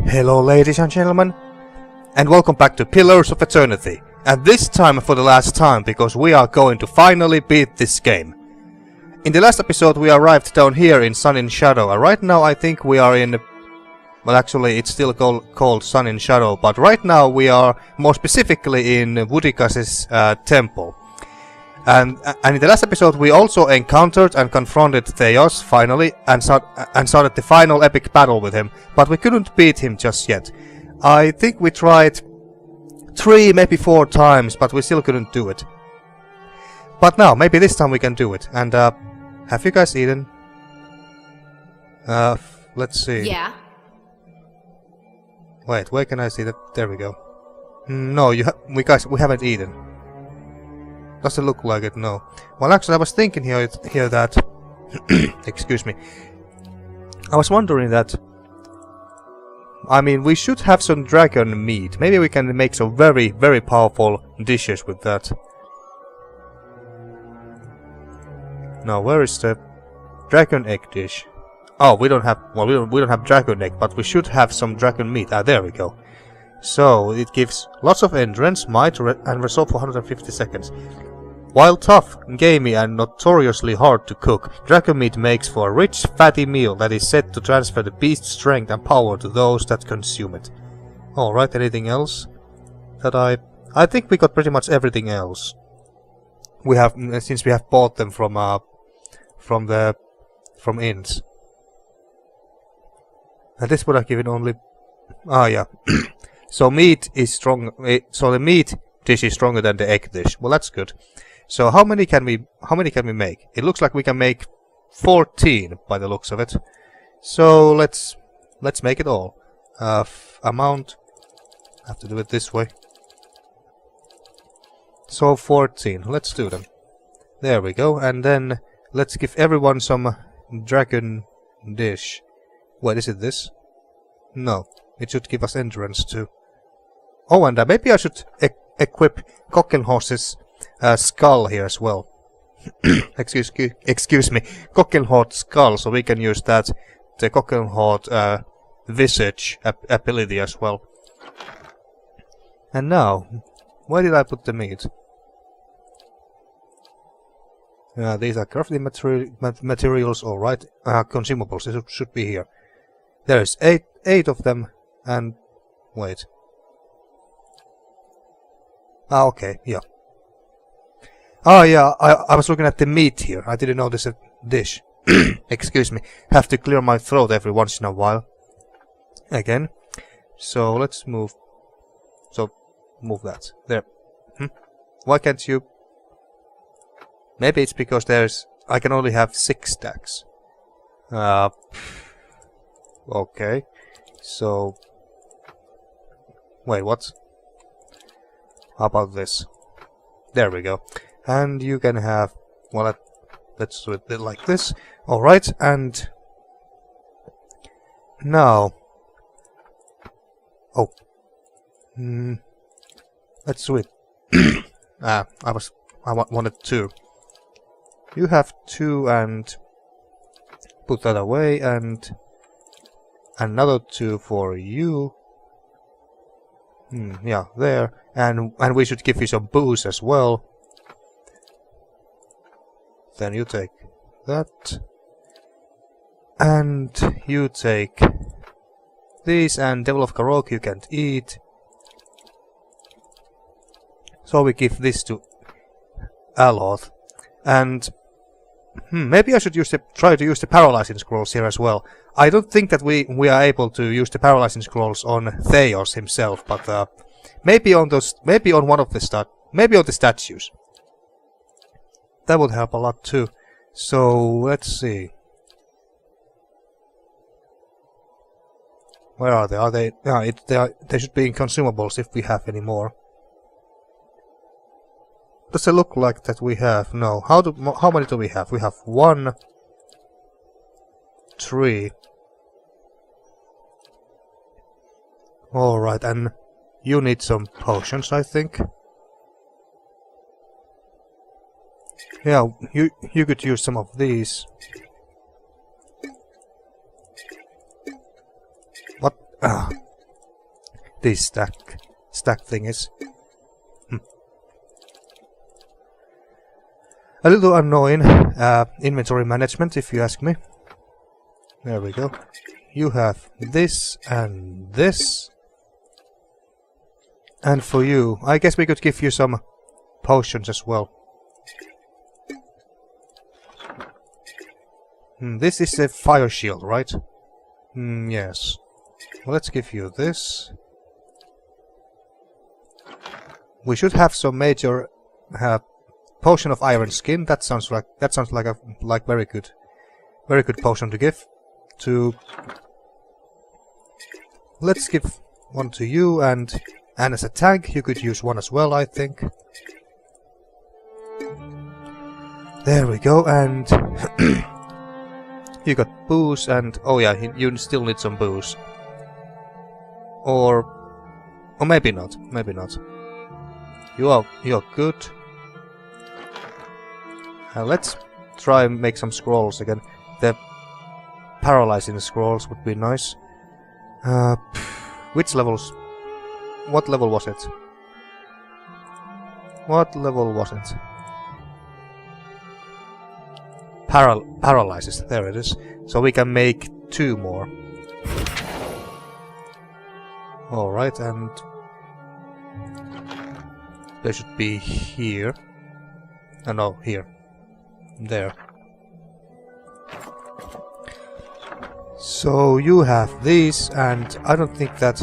Hello ladies and gentlemen, and welcome back to Pillars of Eternity, and this time for the last time, because we are going to finally beat this game. In the last episode we arrived down here in Sun in Shadow, and right now I think we are in... well, actually it's still called Sun in Shadow, but right now we are more specifically in Woedica's temple. And in the last episode we also encountered and confronted Thaos finally, and started the final epic battle with him, but we couldn't beat him just yet. I think we tried 3, maybe 4 times, but we still couldn't do it. But now, maybe this time we can do it. And have you guys eaten? Let's see. Yeah. Wait, where can I see that? There we go. No, we haven't eaten. Doesn't look like it, no. Well, actually, I was thinking here that... excuse me. I was wondering that... I mean, we should have some dragon meat. Maybe we can make some very, very powerful dishes with that. Now, where is the dragon egg dish? Oh, we don't have... well, we don't have dragon egg, but we should have some dragon meat. Ah, there we go. So, it gives lots of endurance, might, and resolve for 150 seconds. While tough, gamey, and notoriously hard to cook, dragon meat makes for a rich, fatty meal that is said to transfer the beast's strength and power to those that consume it. Alright, anything else? That I think we got pretty much everything else. We have, since we have bought them from inns. And this would have given only... ah, yeah. So meat is strong. So the meat dish is stronger than the egg dish. Well, that's good. So how many can we make? It looks like we can make 14 by the looks of it. So let's make it all. Amount. I have to do it this way. So 14. Let's do them. There we go. And then let's give everyone some dragon dish. Wait, is it this? No. It should give us endurance too. Oh, and maybe I should equip Cockenhorse's skull here as well. excuse me, Cockenhort skull, so we can use that, the Cockenhort visage ability as well. And now, where did I put the meat? These are crafting materials, alright. Consumables, it should be here. There's 8 of them, and... wait. Ah, okay, yeah. Oh, yeah, I was looking at the meat here. I didn't notice a dish. Excuse me. Have to clear my throat every once in a while. Again. So, let's move. So, move that. There. Why can't you... maybe it's because there's... I can only have 6 stacks. Okay. So... wait, what? How about this? There we go. And you can have... well, let's do it like this. Alright, and... now... oh. Let's do it. I wanted 2. You have 2 and... put that away, and... another 2 for you. Yeah, there. And we should give you some booze as well. Then you take that. And you take these, and Devil of Karok you can't eat. So we give this to Aloth. And maybe I should try to use the paralyzing scrolls here as well. I don't think that we are able to use the paralyzing scrolls on Thaos himself, but maybe on one of the maybe on the statues. That would help a lot too. So let's see. Where are they? Are they? Yeah, they should be in consumables if we have any more. Does it look like that we have? No. How many do we have? We have 1, 3. Alright, and you need some potions, I think. Yeah, you could use some of these. What? these stack thing is. A little annoying inventory management, if you ask me. There we go. You have this and this. And for you, I guess we could give you some potions as well. This is a fire shield, right? Yes. Well, let's give you this. We should have some major potion of iron skin. That sounds like a very good potion to give. Let's give one to you, and as a tank you could use one as well, I think. There we go, and you got booze, and oh yeah, you still need some booze. Or maybe not. Maybe not. You're good. Let's try and make some scrolls again. The paralyzing scrolls would be nice. Which levels? What level was it? What level was it? Paralyzes. There it is. So we can make 2 more. Alright, and they should be here. No, here. There. So you have these, and I don't think that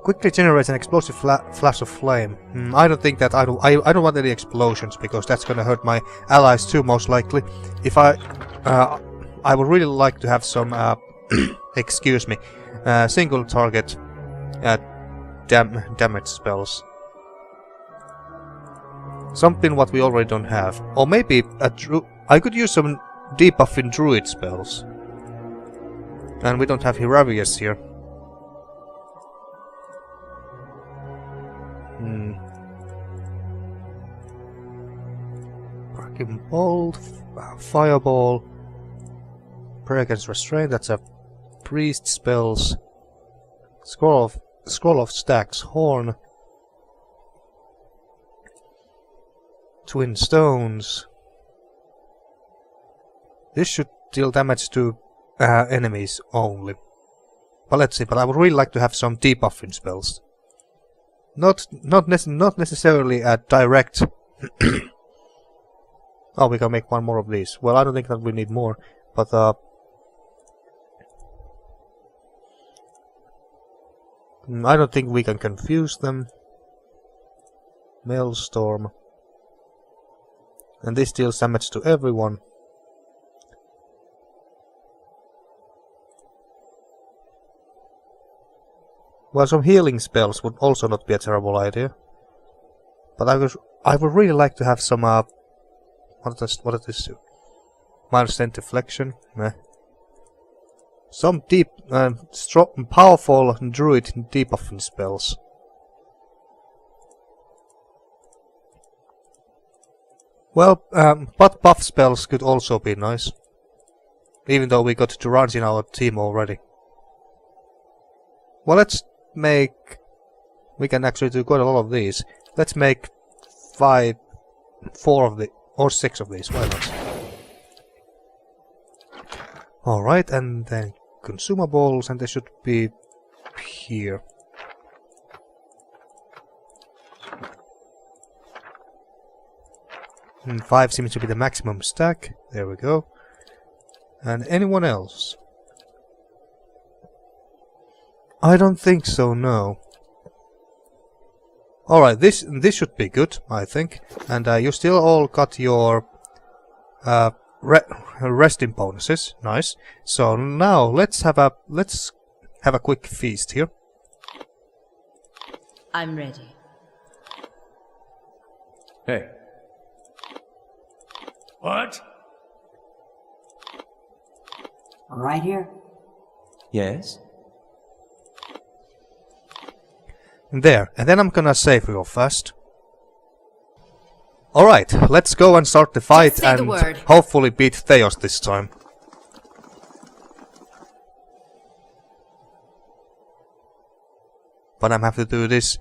quickly generates an explosive flash of flame. I don't think that I don't want any explosions, because that's gonna hurt my allies too, most likely. If I would really like to have some excuse me, single target damage spells. Something what we already don't have. Or maybe I could use some debuffing druid spells. And we don't have Hiravius here. Cracking Bolt, Fireball, Prayer Against Restraint, that's a priest spells. Scroll of Stacks, Horn, Twin Stones. This should deal damage to enemies only. But let's see, but I would really like to have some debuffing spells. Not necessarily a direct... Oh, we can make one more of these. Well, I don't think that we need more, but I don't think we can confuse them. Maelstrom. And this deals damage to everyone. Well, some healing spells would also not be a terrible idea. But I would really like to have some what does this do? Minus 10 deflection. Meh. Some deep, strong, powerful druid debuffing spells. Well, but buff spells could also be nice. Even though we got Durans in our team already. Well, let's make... We can actually do quite a lot of these. Let's make 4 of the... or 6 of these, why not? Alright, and then consumables, and they should be here. And 5 seems to be the maximum stack. There we go. And anyone else? I don't think so, no. Alright, this should be good, I think. And you still all got your resting bonuses. Nice. So now let's have a quick feast here. I'm ready. Hey. What? Right here? Yes? There, and then I'm gonna save real fast. Alright, let's go and start the fight Just say the and word. hopefully beat Thaos this time. But I'm have to do this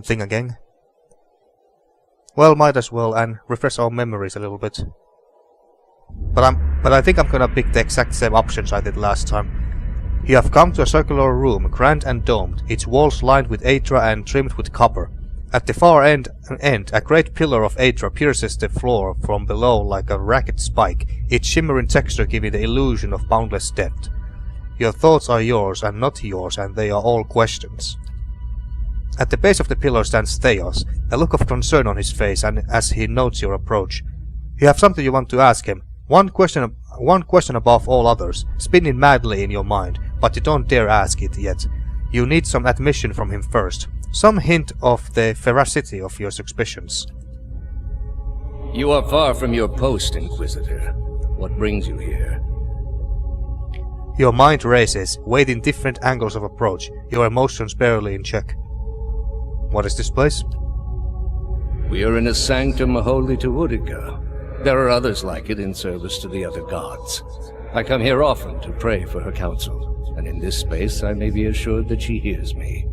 thing again. Well, might as well and refresh our memories a little bit. But I think I'm gonna pick the exact same options I did last time. You have come to a circular room, grand and domed, its walls lined with Aethra and trimmed with copper. At the far end, a great pillar of Aethra pierces the floor from below like a ragged spike, its shimmering texture giving the illusion of boundless depth. Your thoughts are yours and not yours, and they are all questions. At the base of the pillar stands Thaos, a look of concern on his face, and as he notes your approach. You have something you want to ask him, one question above all others, spinning madly in your mind, but you don't dare ask it yet. You need some admission from him first, some hint of the veracity of your suspicions. You are far from your post, Inquisitor. What brings you here? Your mind races, weighing different angles of approach, your emotions barely in check. What is this place? We are in a sanctum holy to Woedica. There are others like it in service to the other gods. I come here often to pray for her counsel, and in this space I may be assured that she hears me.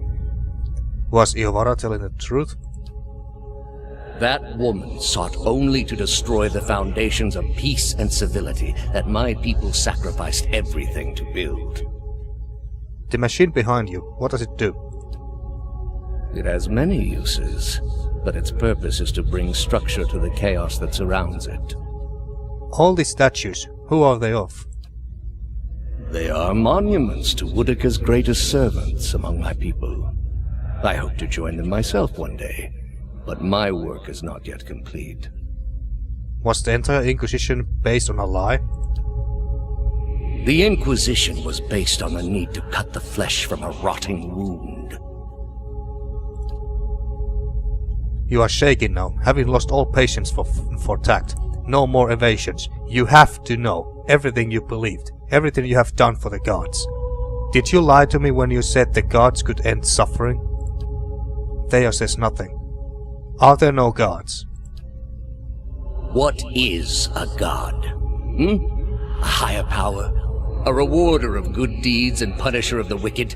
Was Iovara telling the truth? That woman sought only to destroy the foundations of peace and civility that my people sacrificed everything to build. The machine behind you, what does it do? It has many uses, but its purpose is to bring structure to the chaos that surrounds it. All these statues, who are they of? They are monuments to Woedica's greatest servants among my people. I hope to join them myself one day, but my work is not yet complete. Was the entire Inquisition based on a lie? The Inquisition was based on the need to cut the flesh from a rotting wound. You are shaking now, having lost all patience for tact. No more evasions. You have to know everything you believed, everything you have done for the gods. Did you lie to me when you said the gods could end suffering? Thaos says nothing. Are there no gods? What is a god? A higher power? A rewarder of good deeds and punisher of the wicked?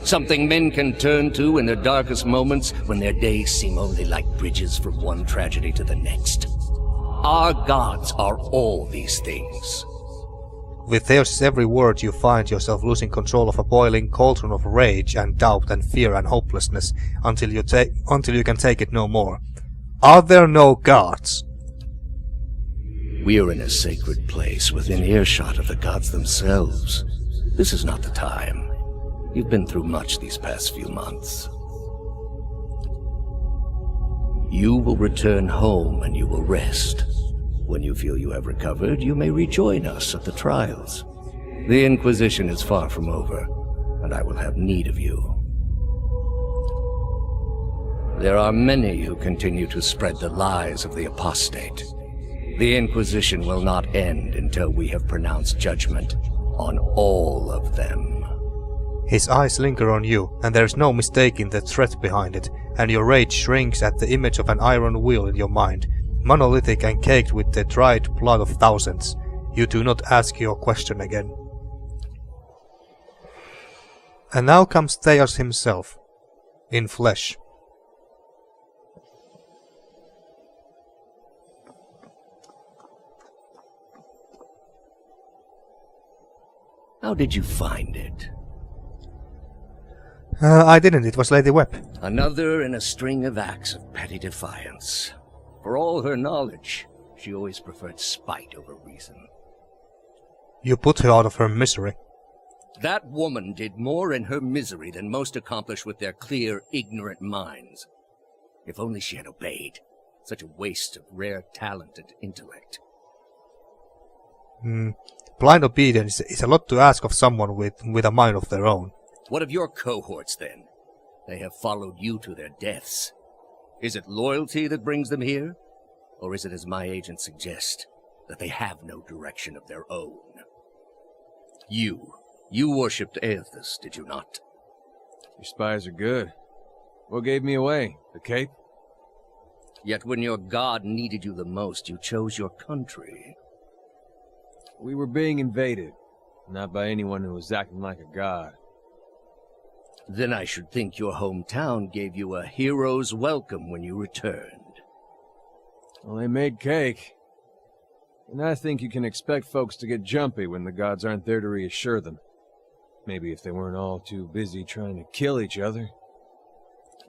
Something men can turn to in their darkest moments when their days seem only like bridges from one tragedy to the next. Our gods are all these things. With Thaos' every word you find yourself losing control of a boiling cauldron of rage and doubt and fear and hopelessness until you can take it no more. Are there no gods? We are in a sacred place within earshot of the gods themselves. This is not the time. You've been through much these past few months. You will return home and you will rest. When you feel you have recovered, you may rejoin us at the trials. The Inquisition is far from over, and I will have need of you. There are many who continue to spread the lies of the apostate. The Inquisition will not end until we have pronounced judgment on all of them. His eyes linger on you, and there is no mistaking the threat behind it, and your rage shrinks at the image of an iron wheel in your mind, monolithic and caked with the dried blood of thousands. You do not ask your question again. And now comes Thaos himself, in flesh. How did you find it? I didn't, it was Lady Webb. Another in a string of acts of petty defiance. For all her knowledge, she always preferred spite over reason. You put her out of her misery. That woman did more in her misery than most accomplish with their clear, ignorant minds. If only she had obeyed. Such a waste of rare talent and intellect. Blind obedience is a lot to ask of someone with a mind of their own. What of your cohorts, then? They have followed you to their deaths. Is it loyalty that brings them here? Or is it, as my agents suggest, that they have no direction of their own? You worshipped Aethys, did you not? Your spies are good. What gave me away? The cape? Yet when your god needed you the most, you chose your country. We were being invaded, not by anyone who was acting like a god. Then I should think your hometown gave you a hero's welcome when you returned. Well, they made cake. And I think you can expect folks to get jumpy when the gods aren't there to reassure them. Maybe if they weren't all too busy trying to kill each other.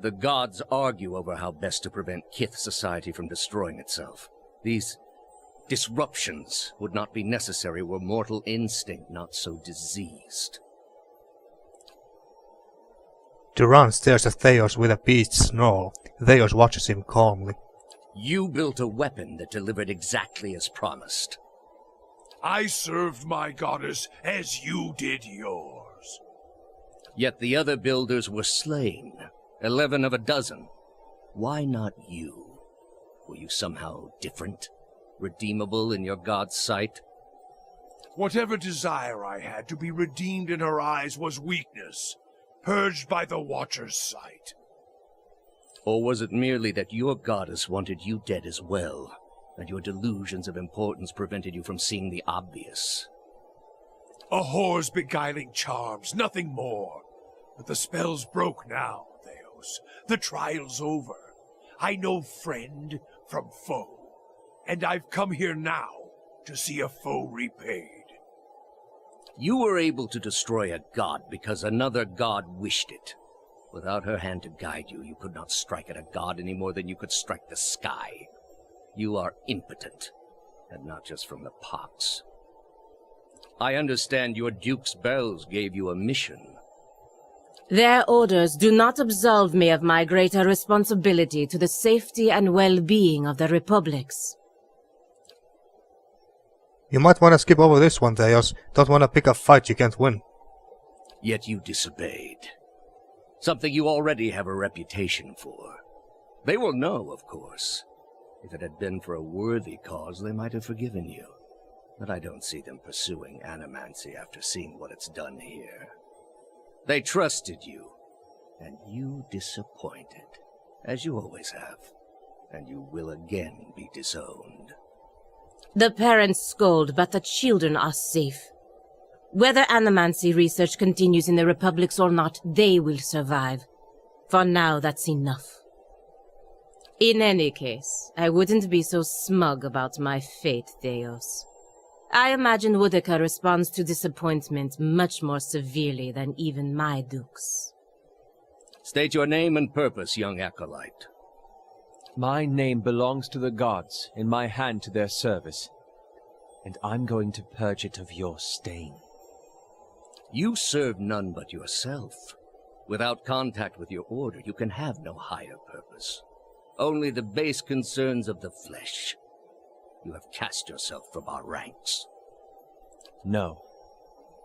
The gods argue over how best to prevent Kith society from destroying itself. These disruptions would not be necessary were mortal instinct not so diseased. Duran stares at Thaos with a beast's snarl. Thaos watches him calmly. You built a weapon that delivered exactly as promised. I served my goddess as you did yours. Yet the other builders were slain, 11 of a dozen. Why not you? Were you somehow different? Redeemable in your god's sight? Whatever desire I had to be redeemed in her eyes was weakness, purged by the Watcher's sight. Or was it merely that your goddess wanted you dead as well, and your delusions of importance prevented you from seeing the obvious? A whore's beguiling charms, nothing more. But the spell's broke now, Thaos. The trial's over. I know friend from foe. And I've come here now to see a foe repaid. You were able to destroy a god because another god wished it. Without her hand to guide you, you could not strike at a god any more than you could strike the sky. You are impotent, and not just from the pox. I understand your Duke's bells gave you a mission. Their orders do not absolve me of my greater responsibility to the safety and well-being of the republics. You might want to skip over this one, Thaos. Don't want to pick a fight you can't win. Yet you disobeyed. Something you already have a reputation for. They will know, of course. If it had been for a worthy cause, they might have forgiven you. But I don't see them pursuing animancy after seeing what it's done here. They trusted you, and you disappointed, as you always have. And you will again be disowned. The parents scold, but the children are safe. Whether animancy research continues in the republics or not, they will survive. For now, that's enough. In any case, I wouldn't be so smug about my fate, Thaos. I imagine Woedica responds to disappointment much more severely than even my dukes. State your name and purpose, young acolyte. My name belongs to the gods, in my hand to their service. And I'm going to purge it of your stain. You serve none but yourself. Without contact with your order, you can have no higher purpose. Only the base concerns of the flesh. You have cast yourself from our ranks. No.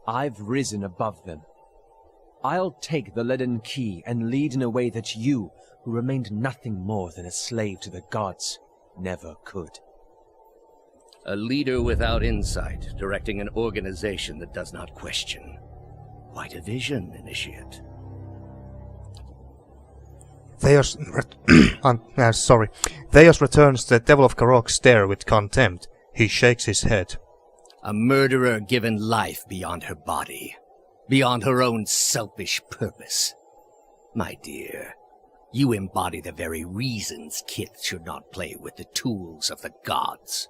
I've risen above them. I'll take the leaden key and lead in a way that you, who remained nothing more than a slave to the gods, never could. A leader without insight, directing an organization that does not question. Quite a vision, Initiate. Thaos Thaos returns the Devil of Karok's stare with contempt. He shakes his head. A murderer given life beyond her body. Beyond her own selfish purpose. My dear, you embody the very reasons Kith should not play with the tools of the gods.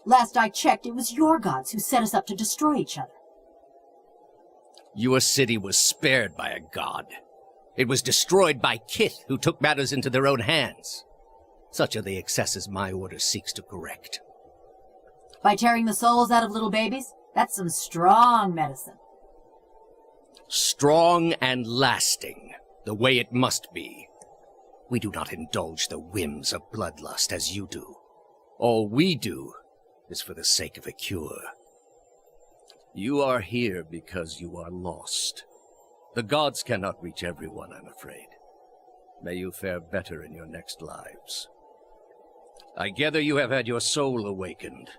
Last I checked, it was your gods who set us up to destroy each other. Your city was spared by a god. It was destroyed by Kith, who took matters into their own hands. Such are the excesses my order seeks to correct. By tearing the souls out of little babies? That's some strong medicine. Strong and lasting, the way it must be. We do not indulge the whims of bloodlust as you do. All we do is for the sake of a cure. You are here because you are lost. The gods cannot reach everyone, I'm afraid. May you fare better in your next lives. I gather you have had your soul awakened.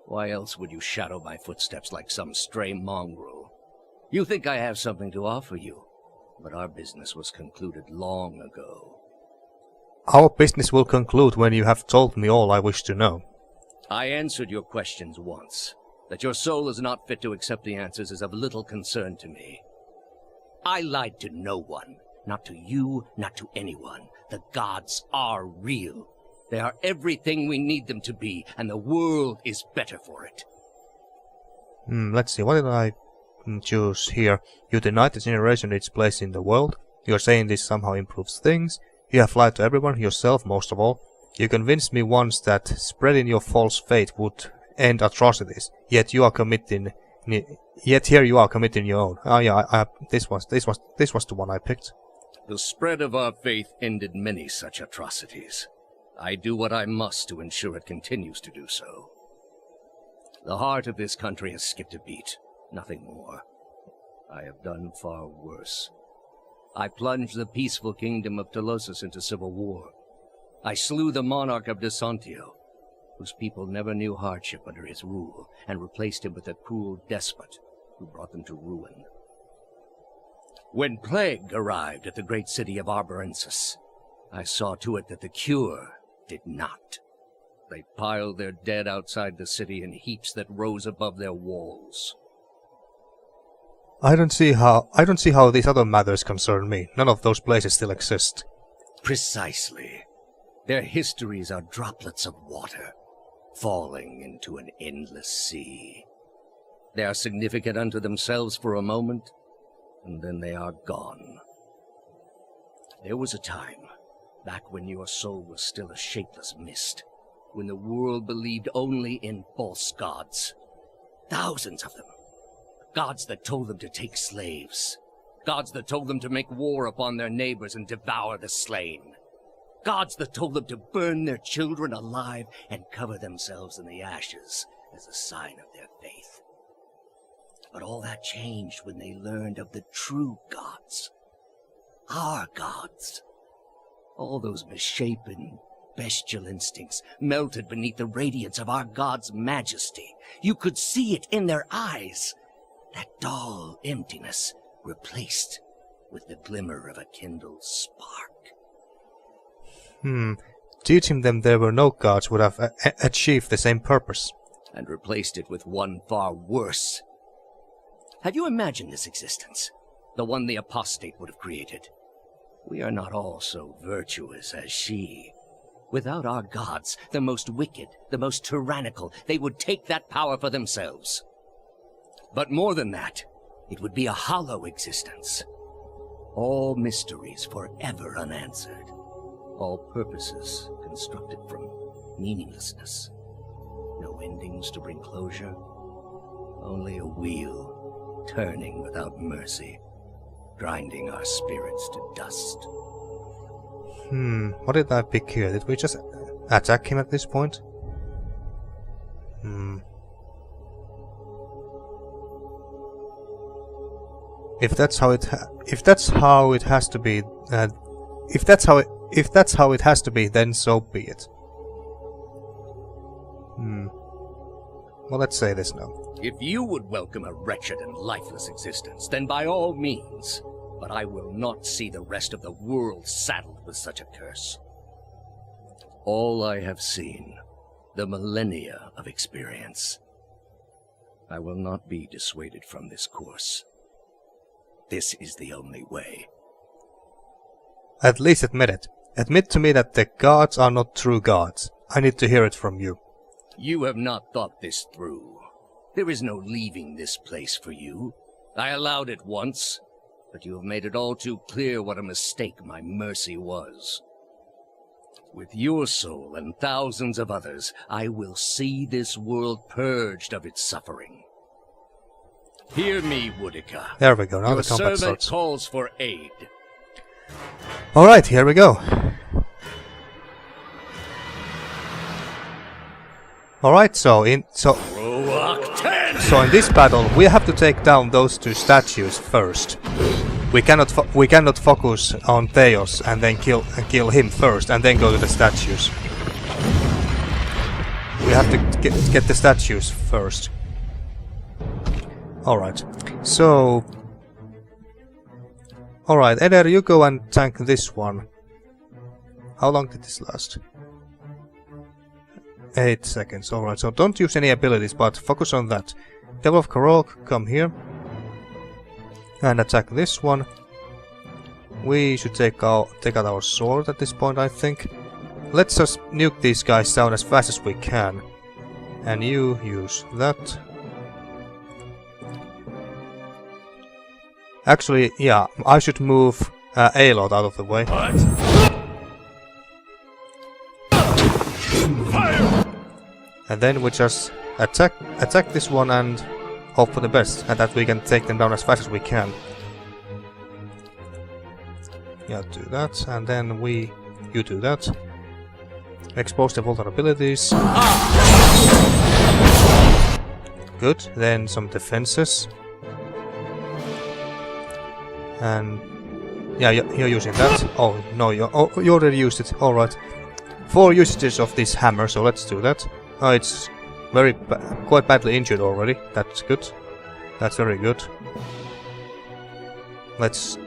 Why else would you shadow my footsteps like some stray mongrel? You think I have something to offer you, but our business was concluded long ago. Our business will conclude when you have told me all I wish to know. I answered your questions once. That your soul is not fit to accept the answers is of little concern to me. I lied to no one. Not to you, not to anyone. The gods are real. They are everything we need them to be, and the world is better for it. Let's see, what did I choose here? You denied the generation its place in the world. You're saying this somehow improves things. You have lied to everyone, yourself most of all. You convinced me once that spreading your false faith would end atrocities. Yet you are committing. Yet here you are committing your own. Oh yeah, this was the one I picked. The spread of our faith ended many such atrocities. I do what I must to ensure it continues to do so. The heart of this country has skipped a beat, nothing more. I have done far worse. I plunged the peaceful kingdom of Thaos into civil war. I slew the monarch of Desantio, whose people never knew hardship under his rule, and replaced him with a cruel despot who brought them to ruin. When plague arrived at the great city of Arborensis, I saw to it that the cure did not. They piled their dead outside the city in heaps that rose above their walls. I don't see how these other matters concern me. None of those places still exist. Precisely. Their histories are droplets of water, falling into an endless sea. They are significant unto themselves for a moment, and then they are gone. There was a time, back when your soul was still a shapeless mist, when the world believed only in false gods. Thousands of them. Gods that told them to take slaves. Gods that told them to make war upon their neighbors and devour the slain. Gods that told them to burn their children alive and cover themselves in the ashes as a sign of their faith. But all that changed when they learned of the true gods. Our gods. All those misshapen, bestial instincts melted beneath the radiance of our God's majesty. You could see it in their eyes. That dull emptiness replaced with the glimmer of a kindled spark. Teaching them there were no gods would have achieved the same purpose. And replaced it with one far worse. Have you imagined this existence? The one the apostate would have created. We are not all so virtuous as she. Without our gods, the most wicked, the most tyrannical, they would take that power for themselves. But more than that, it would be a hollow existence. All mysteries forever unanswered. All purposes constructed from meaninglessness. No endings to bring closure. Only a wheel, turning without mercy, grinding our spirits to dust. What did I pick here? Did we just attack him at this point? If that's how it has to be, if that's how it has to be, then so be it. Well, let's say this now. If you would welcome a wretched and lifeless existence, then by all means. But I will not see the rest of the world saddled with such a curse. All I have seen, the millennia of experience. I will not be dissuaded from this course. This is the only way. At least admit it. Admit to me that the gods are not true gods. I need to hear it from you. You have not thought this through. There is no leaving this place for you. I allowed it once, but you have made it all too clear what a mistake my mercy was. With your soul and thousands of others, I will see this world purged of its suffering. Hear me, Woedica. There we go, now Your the combat servant starts. calls for aid. Alright, here we go. Alright, so in this battle we have to take down those two statues first. We cannot focus on Thaos and then kill him first and then go to the statues. We have to get the statues first. Alright, so... Alright, Eder, you go and tank this one. How long did this last? 8 seconds, alright, so don't use any abilities, but focus on that. Devil of Karok, come here. And attack this one. We should take out our sword at this point, I think. Let's just nuke these guys down as fast as we can. And you use that. Actually, yeah, I should move Aloth out of the way. And then we just attack this one and hope for the best, and that we can take them down as fast as we can. Yeah, do that, and then you do that. Expose the vulnerabilities. Good, then some defenses. And yeah, you're using that. Oh no, you already used it. All right, 4 usages of this hammer, so let's do that. Oh, it's quite badly injured already. That's good. That's very good. Let's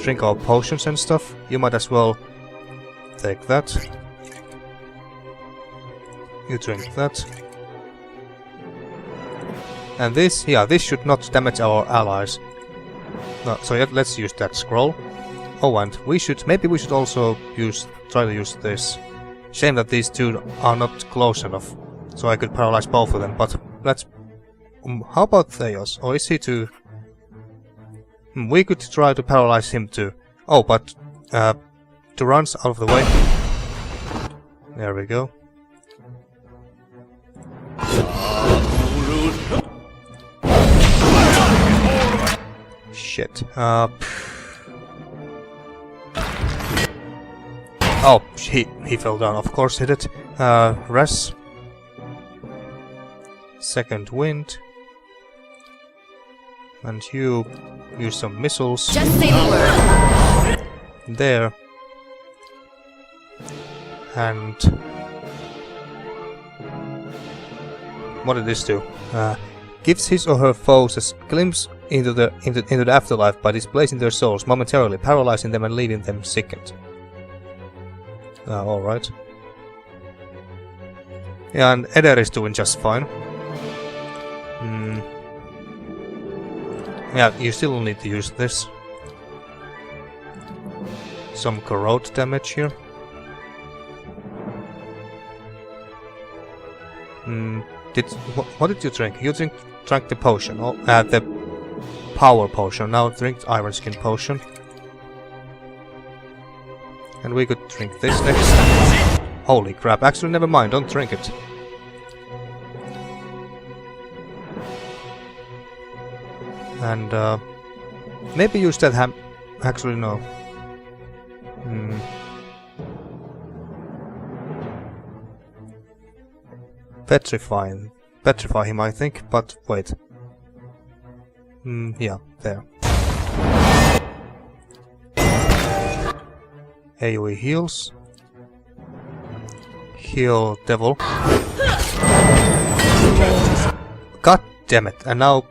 drink our potions and stuff. You might as well take that. You drink that. And this, yeah, this should not damage our allies. No, so let's use that scroll. Oh, and maybe we should also try to use this. Shame that these two are not close enough, so I could paralyze both of them. But let's. How about Thaos? Or is he too? We could try to paralyze him too. Oh, but Duran's out of the way. There we go. Shit. Oh, he fell down. Of course he did. Res. Second wind. And you use some missiles. Just say the word. There. And what did this do? Gives his or her foes a glimpse into the afterlife by displacing their souls, momentarily paralyzing them and leaving them sickened. Alright. Yeah, and Eder is doing just fine. Yeah, you still need to use this. Some corrode damage here. What did you drink? You drank the potion, the power potion. Now drink the Iron Skin potion. And we could drink this next. Holy crap, actually never mind, don't drink it. And maybe use that actually no. Petrify him, I think, but wait. Yeah, there. AoE heals. Heal devil. God damn it, and now...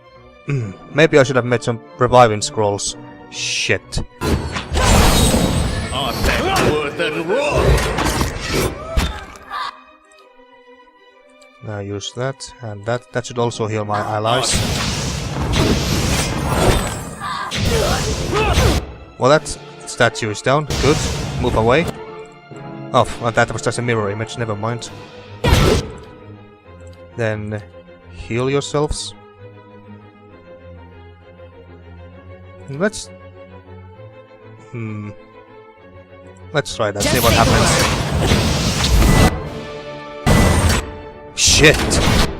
maybe I should have made some reviving scrolls. Shit. Now use that, and that should also heal my allies. Well, that statue is down. Good. Move away. Oh, well, that was just a mirror image. Never mind. Then heal yourselves. Let's try that. See what happens. Shit!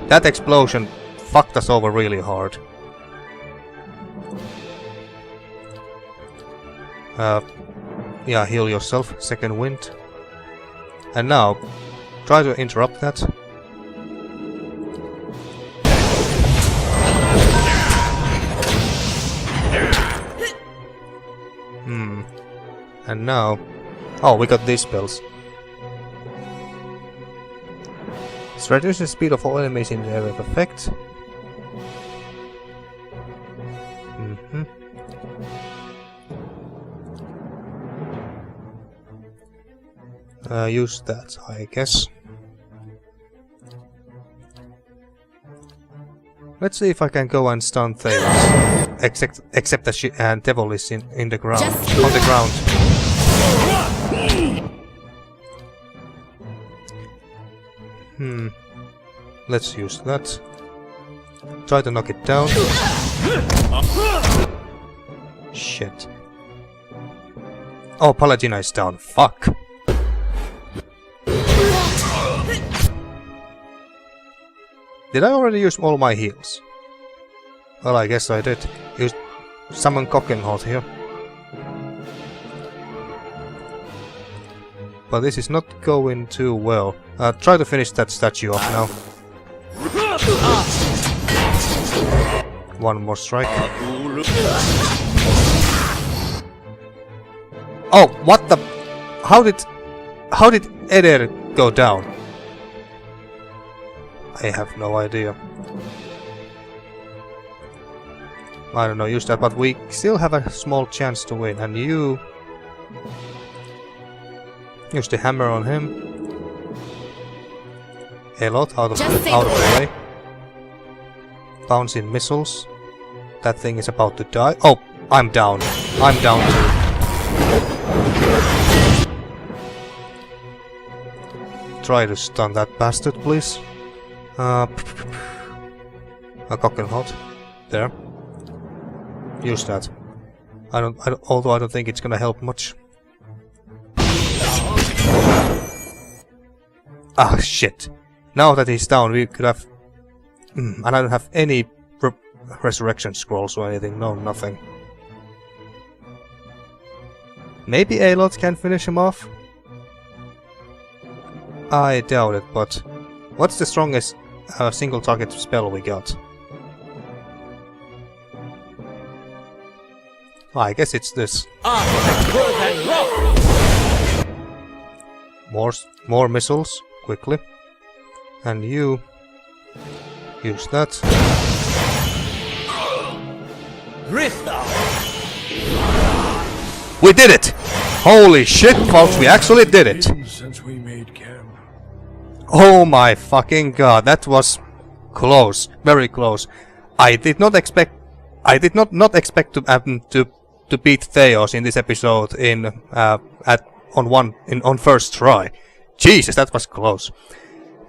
That explosion fucked us over really hard. Yeah, heal yourself. Second wind. And now, try to interrupt that. And now... oh, we got these spells. It reduces the speed of all enemies in the area of effect. Use that, I guess. Let's see if I can go and stun Thaos. Except that devil is in the ground. On the ground. Let's use that. Try to knock it down. Shit. Oh, Paladina is down. Fuck. Did I already use all my heals? Well, I guess I did. Use summon Cockenhold here. But this is not going too well. Try to finish that statue off now. One more strike. Oh, what the? How did Eder go down? I have no idea. I don't know, use that, but we still have a small chance to win, and you... Use the hammer on him. A lot out of the way. Bouncing missiles. That thing is about to die. Oh, I'm down. I'm down too. Try to stun that bastard, please. A cock and hot. There. Use that. Although I don't think it's gonna help much. Ah, shit. Now that he's down, we could have... and I don't have any resurrection scrolls or anything. No, nothing. Maybe Aloth can finish him off? I doubt it, but... What's the strongest single target spell we got? I guess it's this. More missiles, quickly. And you... use that. We did it! Holy shit, folks, we actually did it! Since we made camp. Oh my fucking god, that was close, very close. I did not expect to beat Thaos in this episode on first try. Jesus, that was close.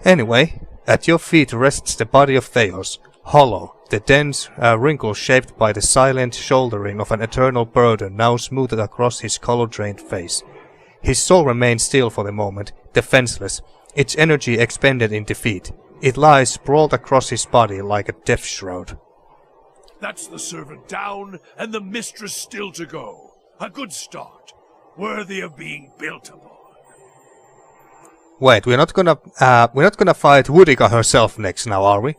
Anyway, at your feet rests the body of Thaos, hollow, the dense wrinkles shaped by the silent shouldering of an eternal burden now smoothed across his color-drained face. His soul remains still for the moment, defenseless, its energy expended in defeat. It lies sprawled across his body like a death shroud. That's the servant down, and the mistress still to go. A good start, worthy of being built upon. Wait, we're not gonna fight Woedica herself next now, are we?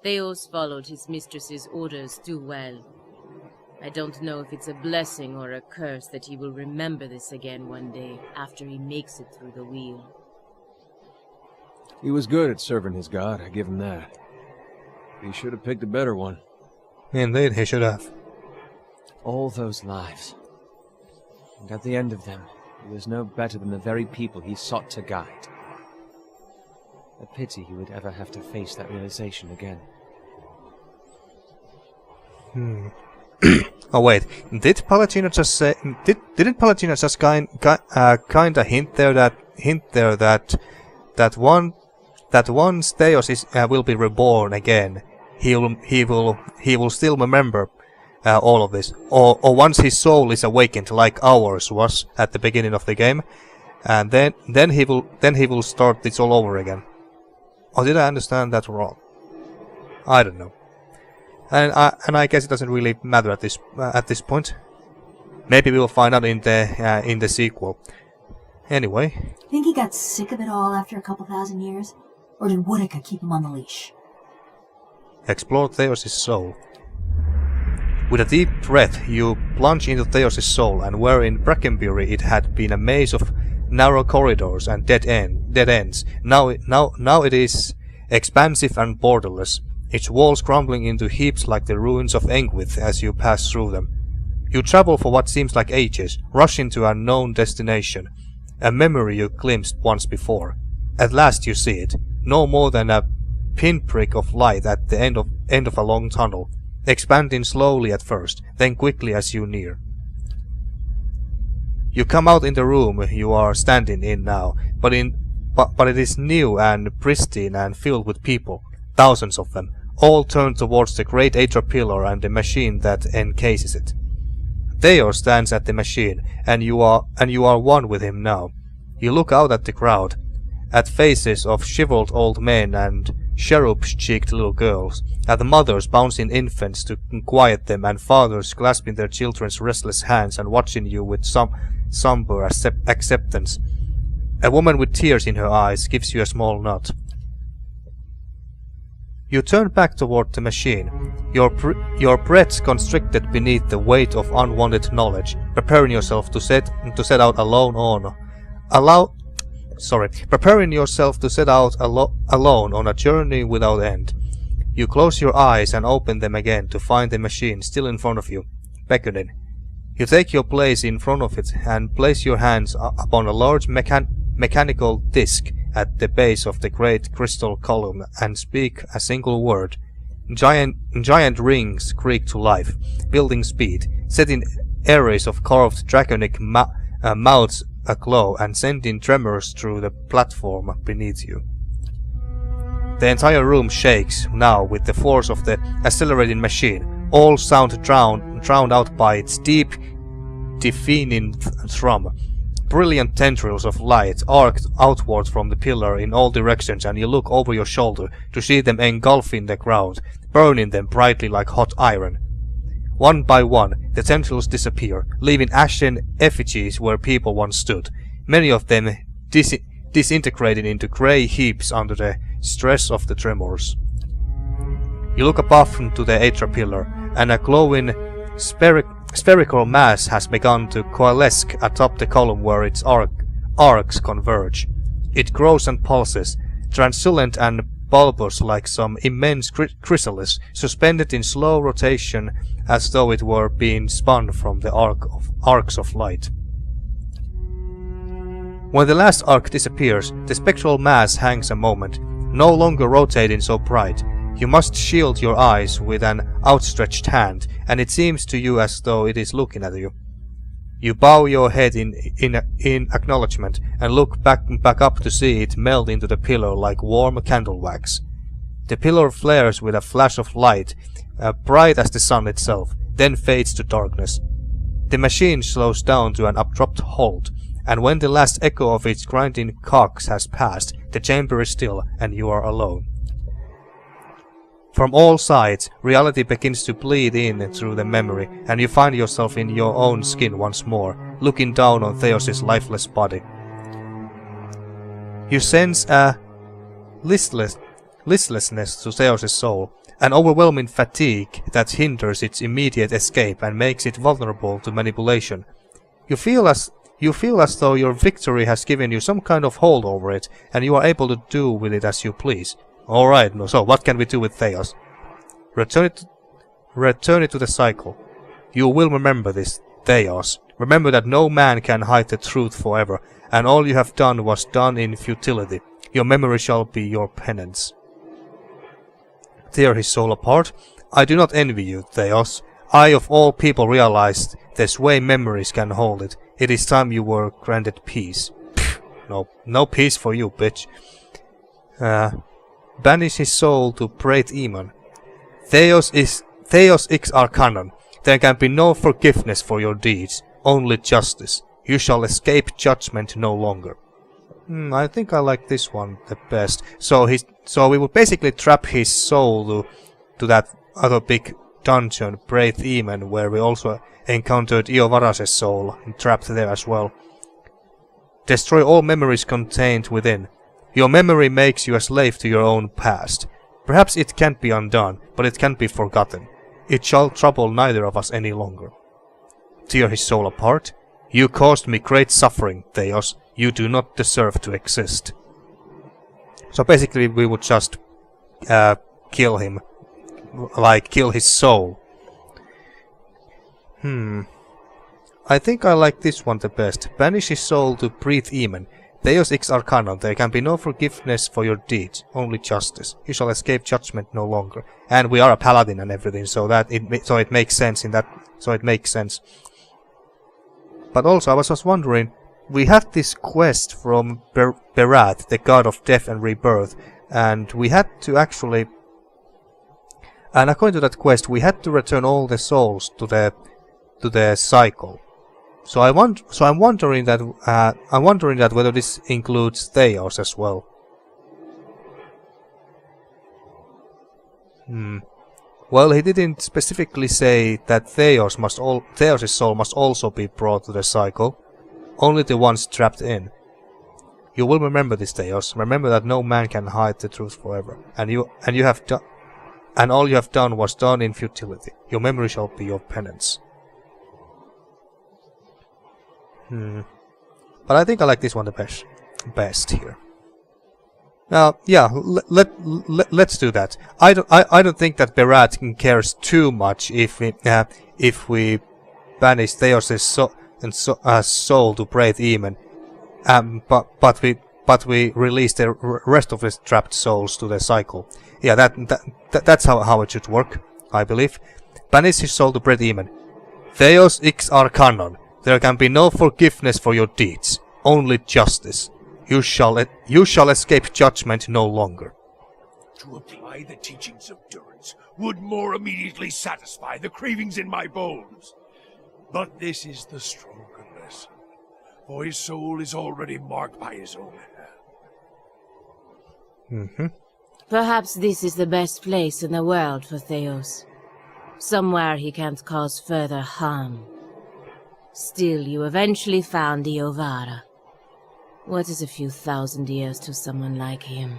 Thaos followed his mistress's orders too well. I don't know if it's a blessing or a curse that he will remember this again one day after he makes it through the wheel. He was good at serving his god, I give him that. He should have picked a better one. Indeed, he should have. All those lives. And at the end of them, he was no better than the very people he sought to guide. A pity he would ever have to face that realization again. Oh wait, did Paladina just say? Didn't Paladina just kinda hint there that once Thaos will be reborn again, he will still remember all of this, or once his soul is awakened like ours was at the beginning of the game, and then he will start this all over again. Or did I understand that wrong? I don't know. And I guess it doesn't really matter at this point. Maybe we will find out in the sequel. Anyway. Think he got sick of it all after a couple thousand years? Or did Woedica keep him on the leash? Explore Thaos' soul. With a deep breath, you plunge into Thaos' soul, and where in Brackenbury it had been a maze of narrow corridors and dead ends, now it is expansive and borderless, its walls crumbling into heaps like the ruins of Engwith as you pass through them. You travel for what seems like ages, rush into an unknown destination, a memory you glimpsed once before. At last you see it, no more than a pinprick of light at the end of a long tunnel, expanding slowly at first, then quickly as you near. You come out in the room you are standing in now, but it is new and pristine and filled with people, thousands of them, all turned towards the great Aether pillar and the machine that encases it. Thaos stands at the machine, and you are one with him now. You look out at the crowd, at faces of shriveled old men and cherub-cheeked little girls, at the mothers bouncing infants to quiet them, and fathers clasping their children's restless hands and watching you with some somber acceptance. A woman with tears in her eyes gives you a small nod. You turn back toward the machine, your breath constricted beneath the weight of unwanted knowledge, preparing yourself to set out alone on a journey without end. You close your eyes and open them again to find the machine still in front of you, beckoning. You take your place in front of it and place your hands upon a large mechanical disc at the base of the great crystal column and speak a single word. Giant rings creak to life, building speed, setting arrays of carved draconic mouths aglow and sending tremors through the platform beneath you. The entire room shakes now with the force of the accelerating machine, all sound drowned out by its deep, deafening thrum. Brilliant tendrils of light arc outward from the pillar in all directions, and you look over your shoulder to see them engulfing the ground, burning them brightly like hot iron. One by one, the tendrils disappear, leaving ashen effigies where people once stood, many of them disintegrating into grey heaps under the stress of the tremors. You look above to the Aether pillar, and a glowing spherical mass has begun to coalesce atop the column where its arcs converge. It grows and pulses, translucent and bulbous like some immense chrysalis, suspended in slow rotation as though it were being spun from the arcs of light. When the last arc disappears, the spectral mass hangs a moment, no longer rotating so bright. You must shield your eyes with an outstretched hand, and it seems to you as though it is looking at you. You bow your head in acknowledgement and look back up to see it melt into the pillar like warm candle wax. The pillar flares with a flash of light, bright as the sun itself, then fades to darkness. The machine slows down to an abrupt halt, and when the last echo of its grinding cogs has passed, the chamber is still and you are alone. From all sides, reality begins to bleed in through the memory, and you find yourself in your own skin once more, looking down on Thaos' lifeless body. You sense a listlessness to Thaos' soul, an overwhelming fatigue that hinders its immediate escape and makes it vulnerable to manipulation. You feel as though your victory has given you some kind of hold over it, and you are able to do with it as you please. Alright, so what can we do with Thaos? Return it to the cycle. You will remember this, Thaos. Remember that no man can hide the truth forever, and all you have done was done in futility. Your memory shall be your penance. Tear his soul apart. I do not envy you, Thaos. I of all people realized the sway memories can hold it. It is time you were granted peace. Pfft, no peace for you, bitch. Banish his soul to Praet Eamon. Thaos Ix Arcanon. There can be no forgiveness for your deeds, only justice. You shall escape judgment no longer. I think I like this one the best. So we would basically trap his soul to that other big dungeon, Praet Eamon, where we also encountered Iovaras' soul, trapped there as well. Destroy all memories contained within. Your memory makes you a slave to your own past. Perhaps it can't be undone, but it can't be forgotten. It shall trouble neither of us any longer. Tear his soul apart. You caused me great suffering, Thaos. You do not deserve to exist. So basically we would just kill him. Like, kill his soul. I think I like this one the best. Banish his soul to Praet Eamon. Thaos ix arcanum, there can be no forgiveness for your deeds, only justice. You shall escape judgment no longer. And we are a paladin and everything, so it makes sense in that. So it makes sense. But also, I was just wondering, we had this quest from Berat, the god of death and rebirth, and we had to actually. And according to that quest, we had to return all the souls to the cycle. So I'm wondering that whether this includes Thaos as well. Well, he didn't specifically say that Thaos' soul must also be brought to the cycle, only the ones trapped in. You will remember this, Thaos. Remember that no man can hide the truth forever, and all you have done was done in futility. Your memory shall be your penance. But I think I like this one the best here. Yeah, let's do that. I don't think that Berat cares too much if we banish Thaos' soul to Breath Eamon, but we release the rest of the trapped souls to the cycle. Yeah, that's how it should work, I believe. Banish his soul to Breath Eamon. Thaos ix arcanon. There can be no forgiveness for your deeds, only justice. You shall escape judgment no longer. To apply the teachings of Durance would more immediately satisfy the cravings in my bones. But this is the stronger lesson, for his soul is already marked by his own hand. Perhaps this is the best place in the world for Thaos. Somewhere he can't cause further harm. Still, you eventually found the Ovara. What is a few thousand years to someone like him?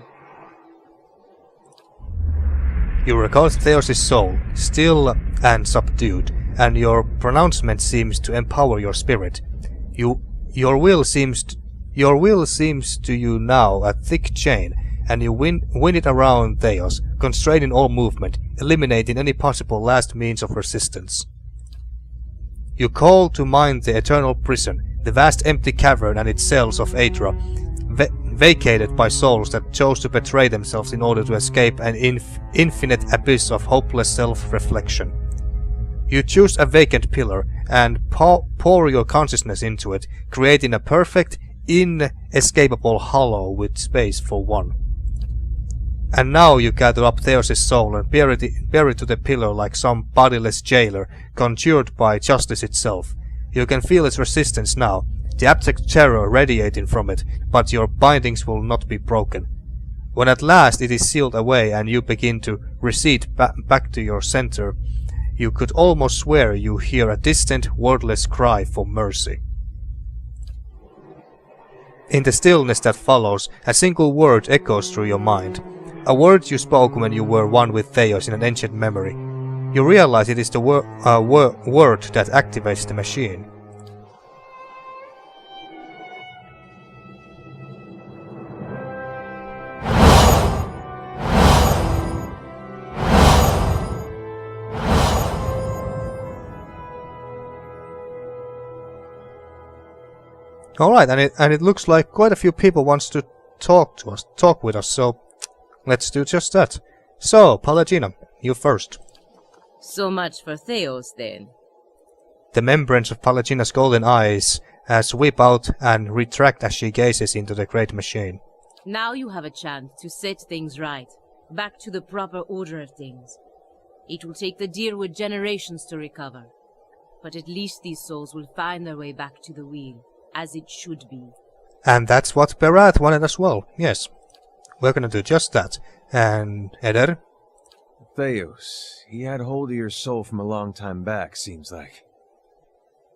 You recall Thaos' soul, still and subdued, and your pronouncement seems to empower your spirit. Your will seems to you now a thick chain, and you win it around Thaos, constraining all movement, eliminating any possible last means of resistance. You call to mind the eternal prison, the vast empty cavern and its cells of Aedra, vacated by souls that chose to betray themselves in order to escape an infinite abyss of hopeless self-reflection. You choose a vacant pillar and pour your consciousness into it, creating a perfect, inescapable hollow with space for one. And now you gather up Thaos' soul and bear it to the pillar like some bodiless jailer, conjured by justice itself. You can feel its resistance now, the abject terror radiating from it, but your bindings will not be broken. When at last it is sealed away and you begin to recede back to your center, you could almost swear you hear a distant, wordless cry for mercy. In the stillness that follows, a single word echoes through your mind. A word you spoke when you were one with Thaos in an ancient memory. You realize it is the word that activates the machine. Alright, and it looks like quite a few people wants to talk with us, so let's do just that. So, Palagina, you first. So much for Thaos, then. The membranes of Palagina's golden eyes sweep out and retract as she gazes into the great machine. Now you have a chance to set things right, back to the proper order of things. It will take the Deerwood generations to recover, but at least these souls will find their way back to the wheel, as it should be. And that's what Berat wanted as well, yes. We're gonna do just that. And Eder? Thaos, he had hold of your soul from a long time back, seems like.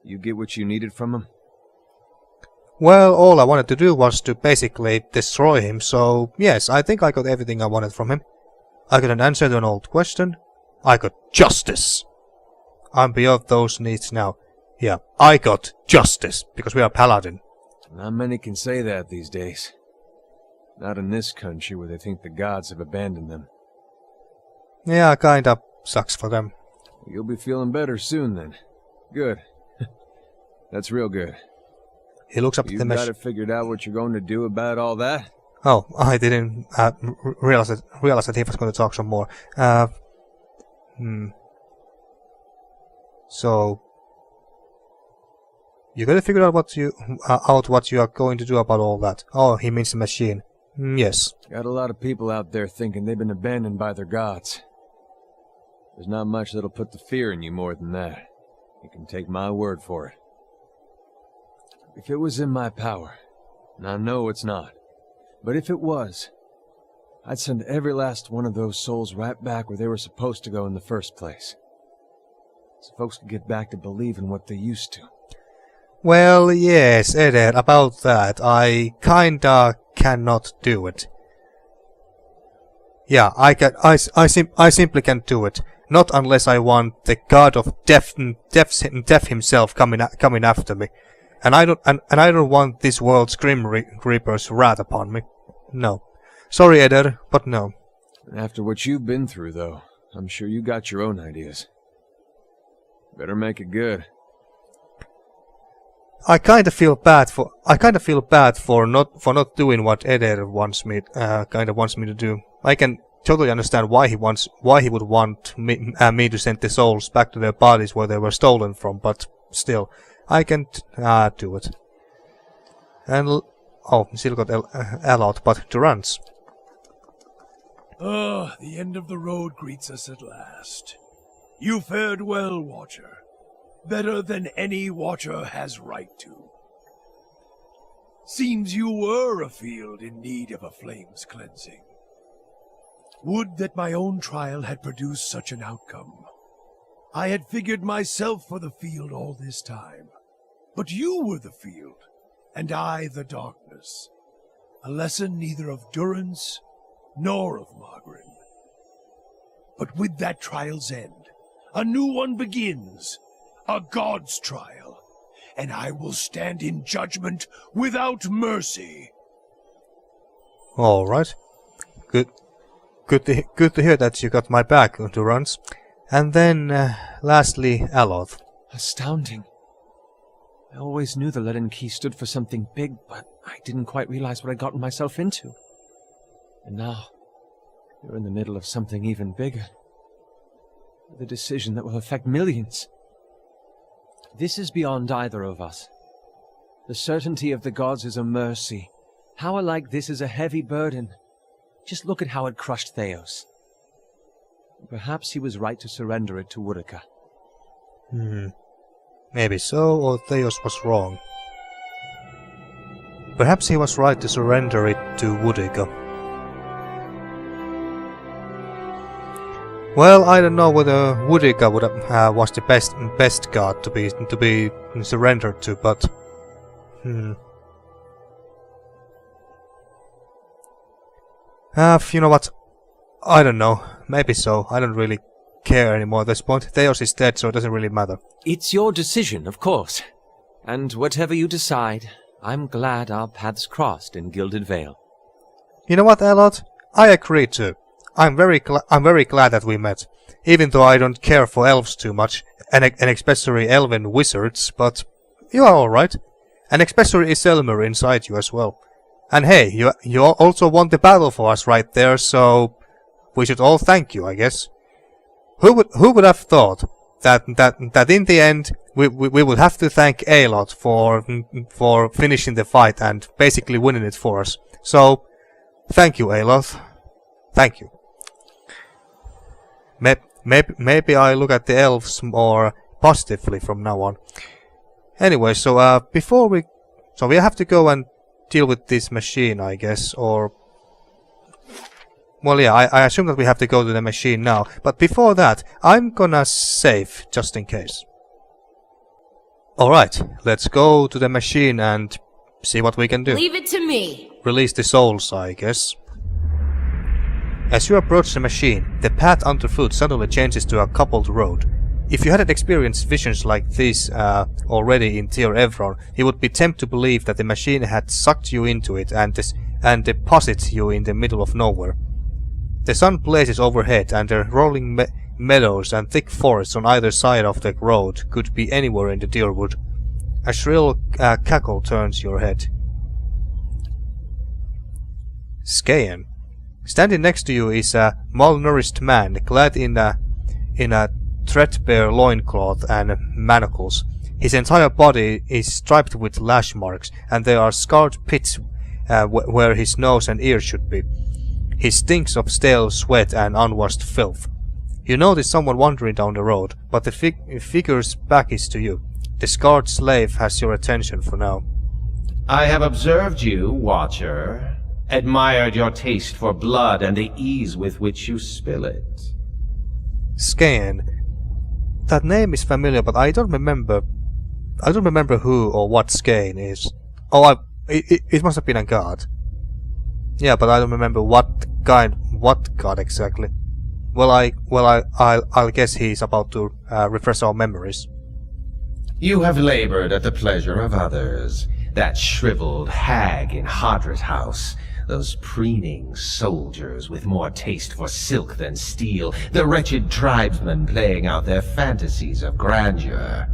You get what you needed from him? Well, all I wanted to do was to basically destroy him, so yes, I think I got everything I wanted from him. I got an answer to an old question. I got justice. I'm beyond those needs now. Yeah, I got justice, because we are paladin. Not many can say that these days. Not in this country where they think the gods have abandoned them. Yeah, kinda sucks for them. You'll be feeling better soon then. Good. That's real good. He looks up at You the got machine. it figured out what you're going to do about all that? Oh, I didn't realize that he was going to talk some more. So you gotta figure out what you are going to do about all that. Oh, he means the machine. Yes. Got a lot of people out there thinking they've been abandoned by their gods. There's not much that'll put the fear in you more than that. You can take my word for it. If it was in my power, and I know it's not, but if it was, I'd send every last one of those souls right back where they were supposed to go in the first place. So folks could get back to believing what they used to. Well, yes, Eder, about that, I kinda cannot do it. Yeah, I simply can't do it. Not unless I want the god of death himself coming after me. And I don't want this world's Grim Reaper's wrath upon me. No. Sorry, Eder, but no. After what you've been through, though, I'm sure you got your own ideas. Better make it good. I kind of feel bad for not doing what Eder wants me to do. I can totally understand why he would want me to send the souls back to their bodies where they were stolen from, but still, I can't do it. And still got L out, but Durance. The end of the road greets us at last. You fared well, Watcher. Better than any Watcher has right to. Seems you were a field in need of a flame's cleansing. Would that my own trial had produced such an outcome. I had figured myself for the field all this time. But you were the field, and I the darkness. A lesson neither of Durance nor of Margaret. But with that trial's end, a new one begins, a god's trial, and I will stand in judgment without mercy. All right, good to hear that you got my back, Durance. And then, lastly, Aloth. Astounding. I always knew the Leaden Key stood for something big, but I didn't quite realize what I'd gotten myself into. And now, you're in the middle of something even bigger. The decision that will affect millions. This is beyond either of us. The certainty of the gods is a mercy. Power like this is a heavy burden. Just look at how it crushed Thaos. Perhaps he was right to surrender it to Woedica. Maybe so, or Thaos was wrong. Perhaps he was right to surrender it to Woedica. Well, I don't know whether Woedica was the best god to be surrendered to, but you know what? I don't know. Maybe so. I don't really care anymore at this point. Thaos is dead, so it doesn't really matter. It's your decision, of course. And whatever you decide, I'm glad our paths crossed in Gilded Vale. You know what, Aloth? I agree too. I'm very glad that we met. Even though I don't care for elves too much, and especially elven wizards, but you are alright. And especially Iselmer inside you as well. And hey, you also won the battle for us right there, so we should all thank you, I guess. Who would have thought that in the end we would have to thank Aloth for finishing the fight and basically winning it for us. So thank you, Aloth. Thank you. Maybe I look at the elves more positively from now on. Anyway, so we have to go and deal with this machine, I guess, or well, yeah, I assume that we have to go to the machine now. But before that, I'm gonna save just in case. All right, let's go to the machine and see what we can do. Leave it to me. Release the souls, I guess. As you approach the machine, the path underfoot suddenly changes to a cobbled road. If you hadn't experienced visions like this already in Tyr Evron, you would be tempted to believe that the machine had sucked you into it and deposited you in the middle of nowhere. The sun blazes overhead, and the rolling meadows and thick forests on either side of the road could be anywhere in the Dyrwood. A shrill cackle turns your head. Skaen. Standing next to you is a malnourished man clad in a threadbare loincloth and manacles. His entire body is striped with lash marks, and there are scarred pits where his nose and ears should be. He stinks of stale sweat and unwashed filth. You notice someone wandering down the road, but the figure's back is to you. The scarred slave has your attention for now. I have observed you, Watcher. Admired your taste for blood and the ease with which you spill it. Skaen. That name is familiar, but I don't remember who or what Skaen is. Oh, it must have been a god. Yeah, but I don't remember what god exactly. I'll guess he's about to refresh our memories. You have labored at the pleasure of others. That shriveled hag in Hadrit House. Those preening soldiers with more taste for silk than steel. The wretched tribesmen playing out their fantasies of grandeur.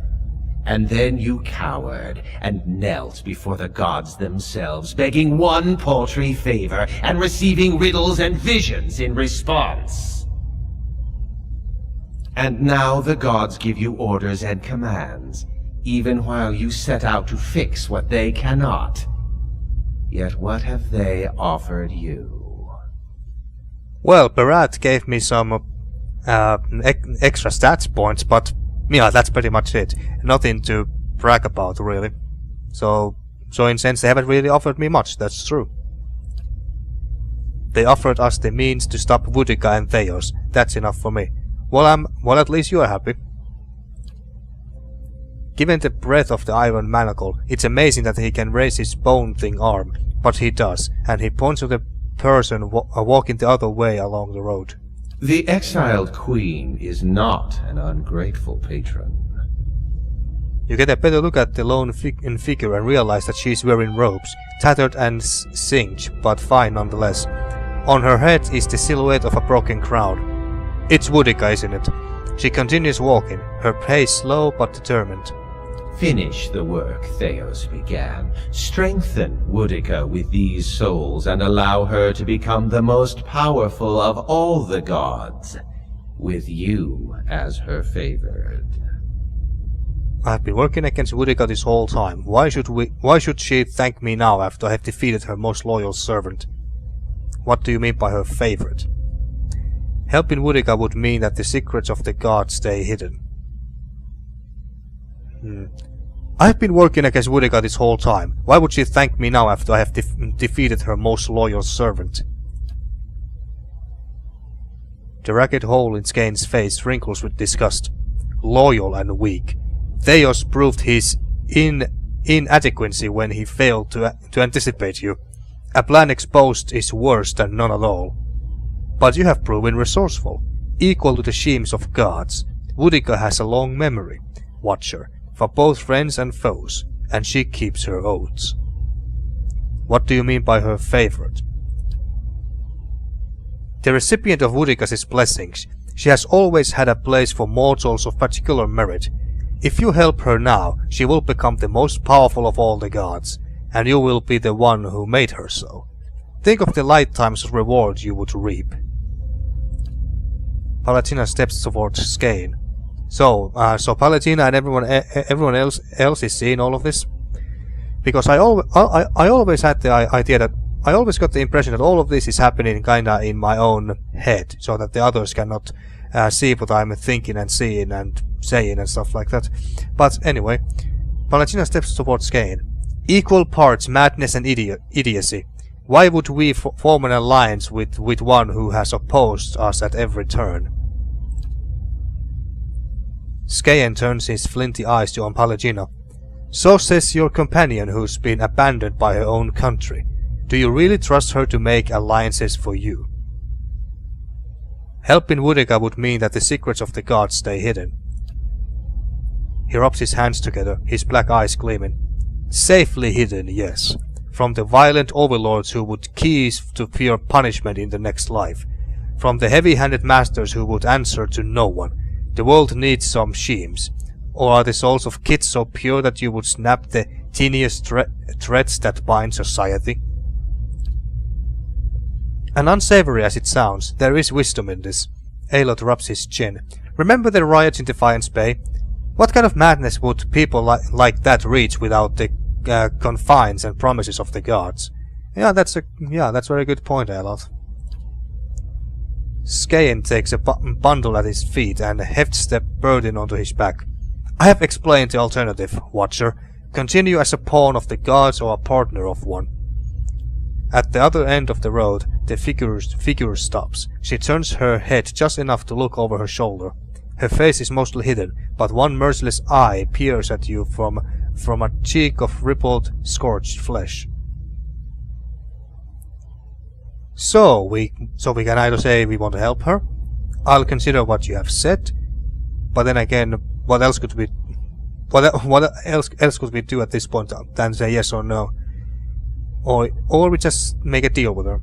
And then you cowered and knelt before the gods themselves, begging one paltry favor and receiving riddles and visions in response. And now the gods give you orders and commands, even while you set out to fix what they cannot. Yet what have they offered you? Well, Barat gave me some extra stats points, but yeah, that's pretty much it. Nothing to brag about, really. So in sense, they haven't really offered me much, that's true. They offered us the means to stop Woedica and Thaos. That's enough for me. Well, at least you are happy. Given the breadth of the iron manacle, it's amazing that he can raise his bone-thing arm, but he does, and he points to the person walking the other way along the road. The exiled queen is not an ungrateful patron. You get a better look at the lone figure and realize that she's wearing robes, tattered and singed, but fine nonetheless. On her head is the silhouette of a broken crown. It's Woedica, isn't it? She continues walking, her pace slow but determined. Finish the work Thaos began. Strengthen Woedica with these souls and allow her to become the most powerful of all the gods, with you as her favored. I've been working against Woedica this whole time. Why should she thank me now after I have defeated her most loyal servant? What do you mean by her favorite? Helping Woedica would mean that the secrets of the gods stay hidden. I've been working against Woedica this whole time. Why would she thank me now after I have defeated her most loyal servant? The ragged hole in Skaen's face wrinkles with disgust. Loyal and weak. Thaos proved his inadequacy when he failed to anticipate you. A plan exposed is worse than none at all. But you have proven resourceful, equal to the schemes of gods. Woedica has a long memory, Watcher, for both friends and foes, and she keeps her oaths. What do you mean by her favorite? The recipient of Woedica's blessings, she has always had a place for mortals of particular merit. If you help her now, she will become the most powerful of all the gods, and you will be the one who made her so. Think of the lifetimes of reward you would reap. Palatina steps towards Skaen. So Palatina and everyone else is seeing all of this, because I always had the idea that I always got the impression that all of this is happening kinda in my own head, so that the others cannot see what I'm thinking and seeing and saying and stuff like that. But anyway, Palatina steps towards Skaen. Equal parts madness and idiocy. Why would we form an alliance with one who has opposed us at every turn? Skaen turns his flinty eyes to Palatina. So says your companion who's been abandoned by her own country. Do you really trust her to make alliances for you? Helping Woedica would mean that the secrets of the gods stay hidden. He rubs his hands together, his black eyes gleaming. Safely hidden, yes. From the violent overlords who would cease to fear punishment in the next life. From the heavy-handed masters who would answer to no one. The world needs some schemes. Or are the souls of kids so pure that you would snap the teeniest threads that bind society? And unsavory as it sounds, there is wisdom in this. Aloth rubs his chin. Remember the riots in Defiance Bay? What kind of madness would people like that reach without the confines and promises of the gods? That's a very good point, Aloth. Skaen takes a bundle at his feet and hefts the burden onto his back. I have explained the alternative, Watcher. Continue as a pawn of the gods or a partner of one. At the other end of the road, the figure stops. She turns her head just enough to look over her shoulder. Her face is mostly hidden, but one merciless eye peers at you from a cheek of rippled, scorched flesh. So we can either say we want to help her. I'll consider what you have said, but then again, what else could we do at this point than say yes or no? Or we just make a deal with her.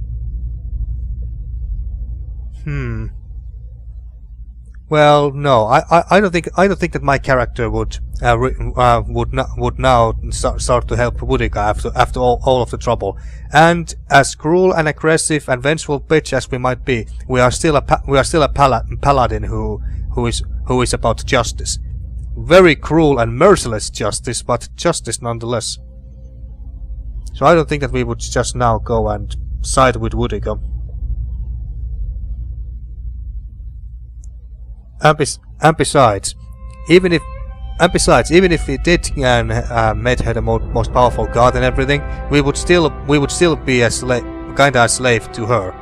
Well, no, I don't think that my character would now start to help Woedica after all of the trouble. And as cruel and aggressive and vengeful bitch as we might be, we are still a paladin who is about justice. Very cruel and merciless justice, but justice nonetheless. So I don't think that we would just now go and side with Woedica. And besides, even if we did made her the most powerful god and everything, we would still be a kinda a slave to her,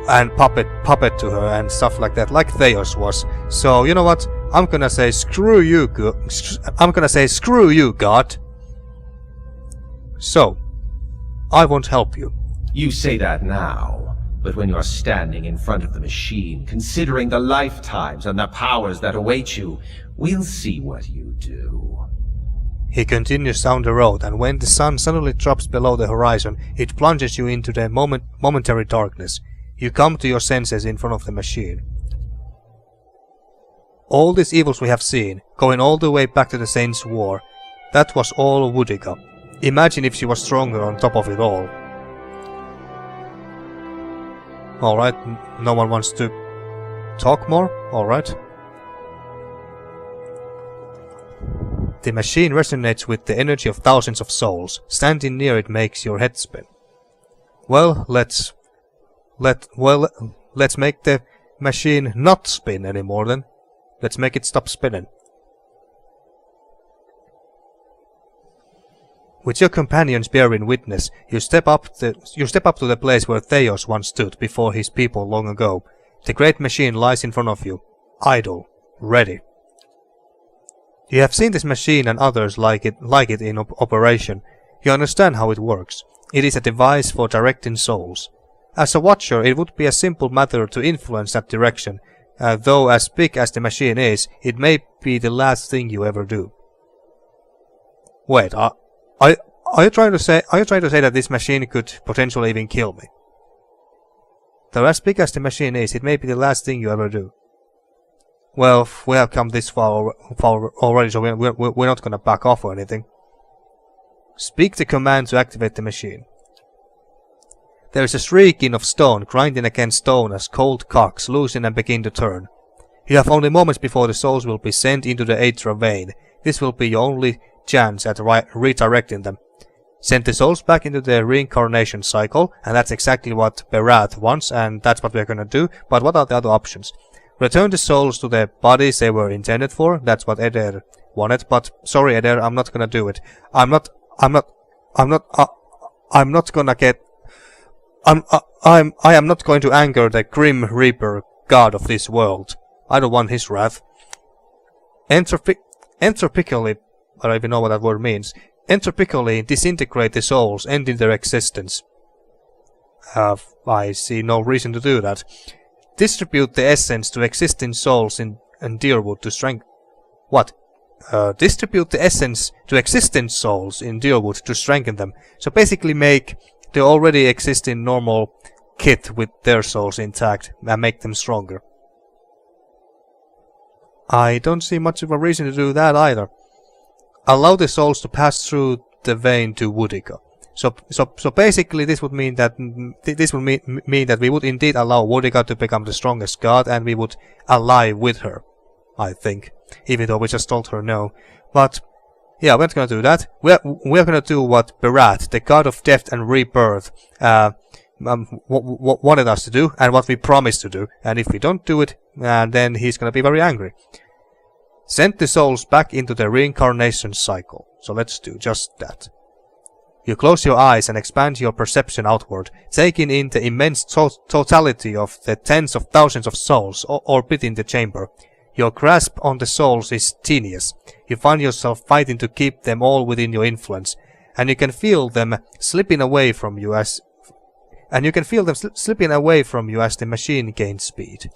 and puppet to her and stuff like that, like Thaos was. So you know what? I'm gonna say screw you, God. So I won't help you. You say that now, but when you're standing in front of the machine, considering the lifetimes and the powers that await you, we'll see what you do. He continues down the road, and when the sun suddenly drops below the horizon, it plunges you into the momentary darkness. You come to your senses in front of the machine. All these evils we have seen, going all the way back to the Saints' War, that was all Woedica. Imagine if she was stronger on top of it all. Alright, no one wants to talk more? Alright. The machine resonates with the energy of thousands of souls. Standing near it makes your head spin. Well, let's make the machine not spin anymore then. Let's make it stop spinning. With your companions bearing witness, you step up to the place where Thaos once stood before his people long ago. The great machine lies in front of you, idle, ready. You have seen this machine and others like it in operation. You understand how it works. It is a device for directing souls. As a watcher, it would be a simple matter to influence that direction, though as big as the machine is, it may be the last thing you ever do. Wait, are you trying to say that this machine could potentially even kill me? Though as big as the machine is, it may be the last thing you ever do. Well, we have come this far already, so we're not gonna back off or anything. Speak the command to activate the machine. There is a shrieking of stone grinding against stone as cold cocks loosen and begin to turn. You have only moments before the souls will be sent into the Aethra vein. This will be your only chance at redirecting them. Send the souls back into the reincarnation cycle, and that's exactly what Berath wants, and that's what we're gonna do. But what are the other options? Return the souls to their bodies they were intended for. That's what Eder wanted. But sorry, Eder, I'm not gonna do it. I am not going to anger the Grim Reaper, god of this world. I don't want his wrath. Entropically, I don't even know what that word means. Entropically disintegrate the souls, ending their existence. I see no reason to do that. Distribute the essence to existing souls in Deerwood to strengthen... What? Distribute the essence to existing souls in Deerwood to strengthen them. So basically make the already existing normal kit with their souls intact and make them stronger. I don't see much of a reason to do that either. Allow the souls to pass through the vein to Woedica. So basically this would mean that we would indeed allow Woedica to become the strongest god, and we would ally with her, I think, even though we just told her no. But yeah, we're not gonna do that. We're gonna do what Berat, the god of death and rebirth, wanted us to do, and what we promised to do. And if we don't do it, then he's gonna be very angry. Send the souls back into the reincarnation cycle. So let's do just that. You close your eyes and expand your perception outward, taking in the immense totality of the tens of thousands of souls orbiting the chamber. Your grasp on the souls is tenuous. You find yourself fighting to keep them all within your influence, and you can feel them slipping away from you as the machine gains speed.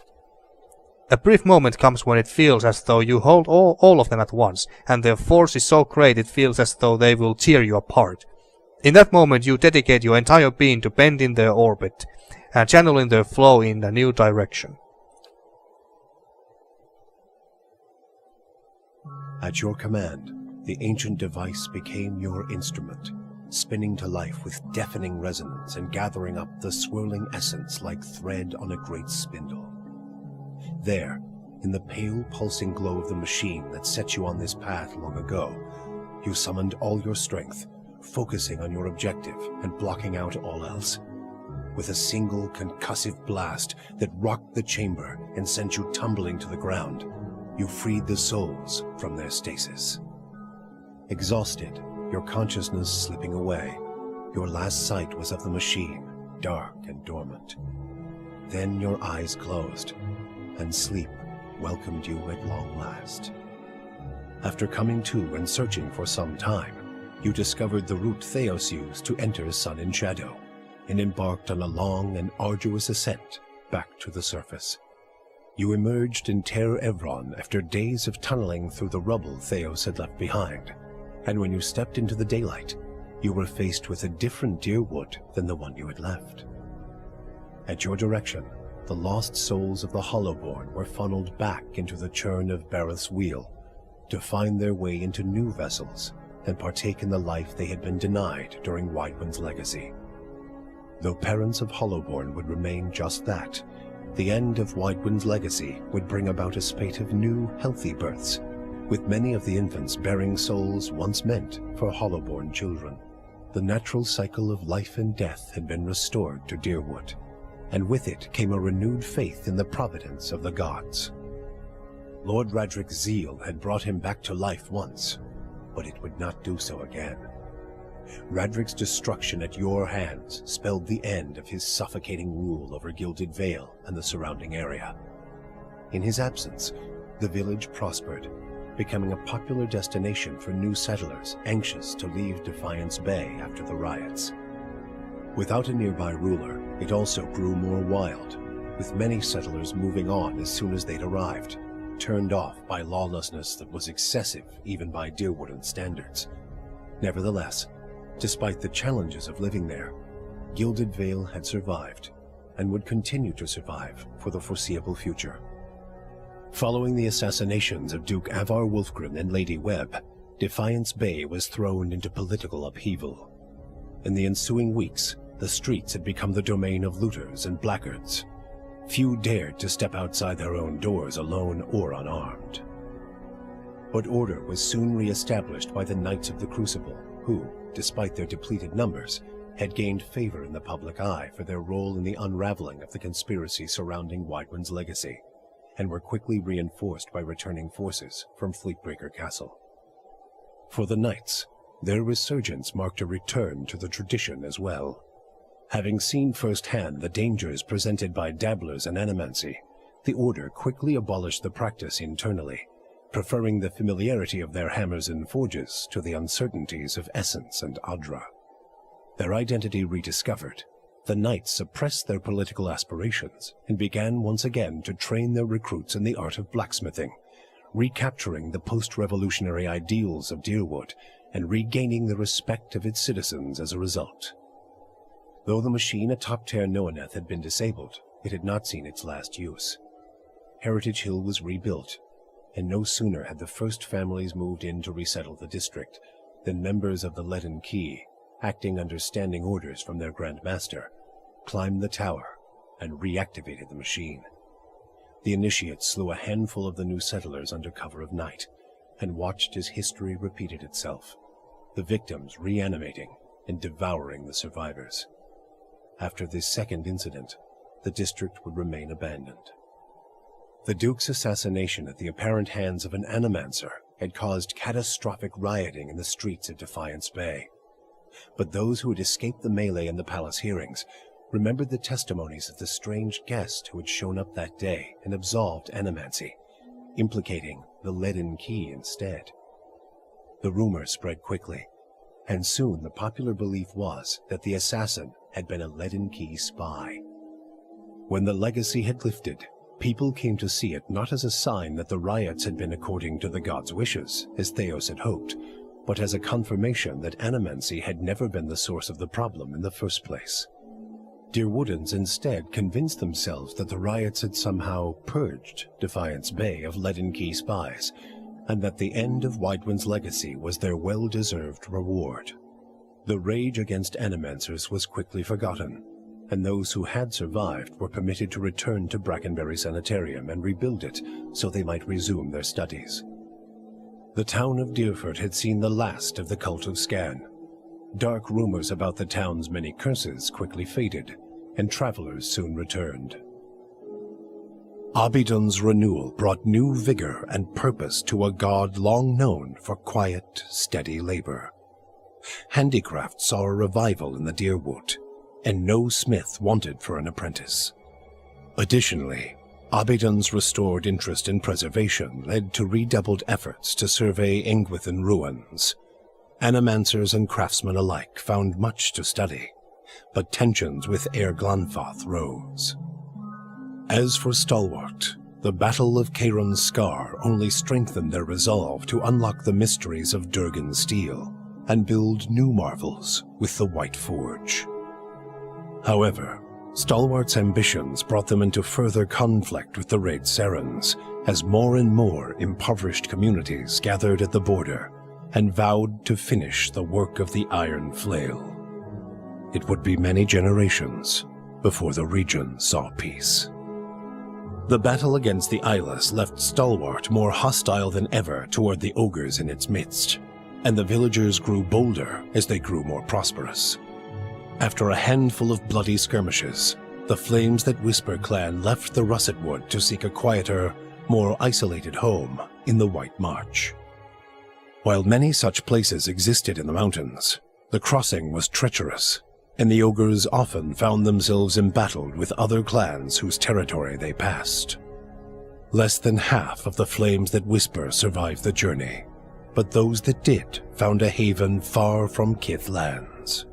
A brief moment comes when it feels as though you hold all of them at once, and their force is so great it feels as though they will tear you apart. In that moment you dedicate your entire being to bending their orbit and channeling their flow in a new direction. At your command, the ancient device became your instrument, spinning to life with deafening resonance and gathering up the swirling essence like thread on a great spindle. There, in the pale pulsing glow of the machine that set you on this path long ago, you summoned all your strength, focusing on your objective and blocking out all else. With a single concussive blast that rocked the chamber and sent you tumbling to the ground, you freed the souls from their stasis. Exhausted, your consciousness slipping away, your last sight was of the machine, dark and dormant. Then your eyes closed, and sleep welcomed you at long last. After coming to and searching for some time, you discovered the route Thaos used to enter Sun and Shadow, and embarked on a long and arduous ascent back to the surface. You emerged in Ter Evron after days of tunneling through the rubble Thaos had left behind, and when you stepped into the daylight, you were faced with a different Deerwood than the one you had left. At your direction, the lost souls of the Hollowborn were funneled back into the churn of Bareth's wheel to find their way into new vessels and partake in the life they had been denied during Weidwyn's legacy. Though parents of Hollowborn would remain just that, the end of Weidwyn's legacy would bring about a spate of new, healthy births, with many of the infants bearing souls once meant for Hollowborn children. The natural cycle of life and death had been restored to Deerwood, and with it came a renewed faith in the providence of the gods. Lord Radric's zeal had brought him back to life once, but it would not do so again. Radric's destruction at your hands spelled the end of his suffocating rule over Gilded Vale and the surrounding area. In his absence, the village prospered, becoming a popular destination for new settlers anxious to leave Defiance Bay after the riots. Without a nearby ruler, it also grew more wild, with many settlers moving on as soon as they'd arrived, turned off by lawlessness that was excessive even by Deerwooden standards. Nevertheless, despite the challenges of living there, Gilded Vale had survived, and would continue to survive for the foreseeable future. Following the assassinations of Duke Avar Wolfgren and Lady Webb, Defiance Bay was thrown into political upheaval. In the ensuing weeks, the streets had become the domain of looters and blackguards. Few dared to step outside their own doors alone or unarmed. But order was soon re-established by the Knights of the Crucible, who, despite their depleted numbers, had gained favor in the public eye for their role in the unraveling of the conspiracy surrounding Weidwyn's legacy, and were quickly reinforced by returning forces from Fleetbreaker Castle. For the Knights, their resurgence marked a return to the tradition as well. Having seen firsthand the dangers presented by dabblers in animancy, the Order quickly abolished the practice internally, preferring the familiarity of their hammers and forges to the uncertainties of Essence and Adra. Their identity rediscovered, the Knights suppressed their political aspirations and began once again to train their recruits in the art of blacksmithing, recapturing the post-revolutionary ideals of Deerwood and regaining the respect of its citizens as a result. Though the machine atop Ter Noaneth had been disabled, it had not seen its last use. Heritage Hill was rebuilt, and no sooner had the first families moved in to resettle the district than members of the Leaden Key, acting under standing orders from their Grand Master, climbed the tower and reactivated the machine. The initiates slew a handful of the new settlers under cover of night and watched as history repeated itself, the victims reanimating and devouring the survivors. After this second incident, the district would remain abandoned. The Duke's assassination at the apparent hands of an animancer had caused catastrophic rioting in the streets of Defiance Bay. But those who had escaped the melee in the palace hearings remembered the testimonies of the strange guest who had shown up that day and absolved animancy, implicating the Leaden Key instead. The rumor spread quickly, and soon the popular belief was that the assassin had been a Leaden Key spy. When the legacy had lifted, people came to see it not as a sign that the riots had been according to the gods' wishes, as Thaos had hoped, but as a confirmation that animancy had never been the source of the problem in the first place. Deerwoodans instead convinced themselves that the riots had somehow purged Defiance Bay of Leaden Key spies, and that the end of Widewind's legacy was their well-deserved reward. The rage against animancers was quickly forgotten, and those who had survived were permitted to return to Brackenbury Sanitarium and rebuild it so they might resume their studies. The town of Deerford had seen the last of the cult of Scan. Dark rumors about the town's many curses quickly faded, and travelers soon returned. Abidon's renewal brought new vigor and purpose to a god long known for quiet, steady labor. Handicraft saw a revival in the Deerwood, and no smith wanted for an apprentice. Additionally, Abidon's restored interest in preservation led to redoubled efforts to survey Engwithan ruins. Animancers and craftsmen alike found much to study, but tensions with Air Glanfath rose. As for Stalwart, the Battle of Caron's Scar only strengthened their resolve to unlock the mysteries of Durgan steel and build new marvels with the White Forge. However, Stalwart's ambitions brought them into further conflict with the Raid Serens, as more and more impoverished communities gathered at the border and vowed to finish the work of the Iron Flail. It would be many generations before the region saw peace. The battle against the Eyeless left Stalwart more hostile than ever toward the ogres in its midst, and the villagers grew bolder as they grew more prosperous. After a handful of bloody skirmishes, the Flames That Whisper clan left the Russet Wood to seek a quieter, more isolated home in the White March. While many such places existed in the mountains, the crossing was treacherous, and the ogres often found themselves embattled with other clans whose territory they passed. Less than half of the Flames That Whisper survived the journey, but those that did found a haven far from Kith lands.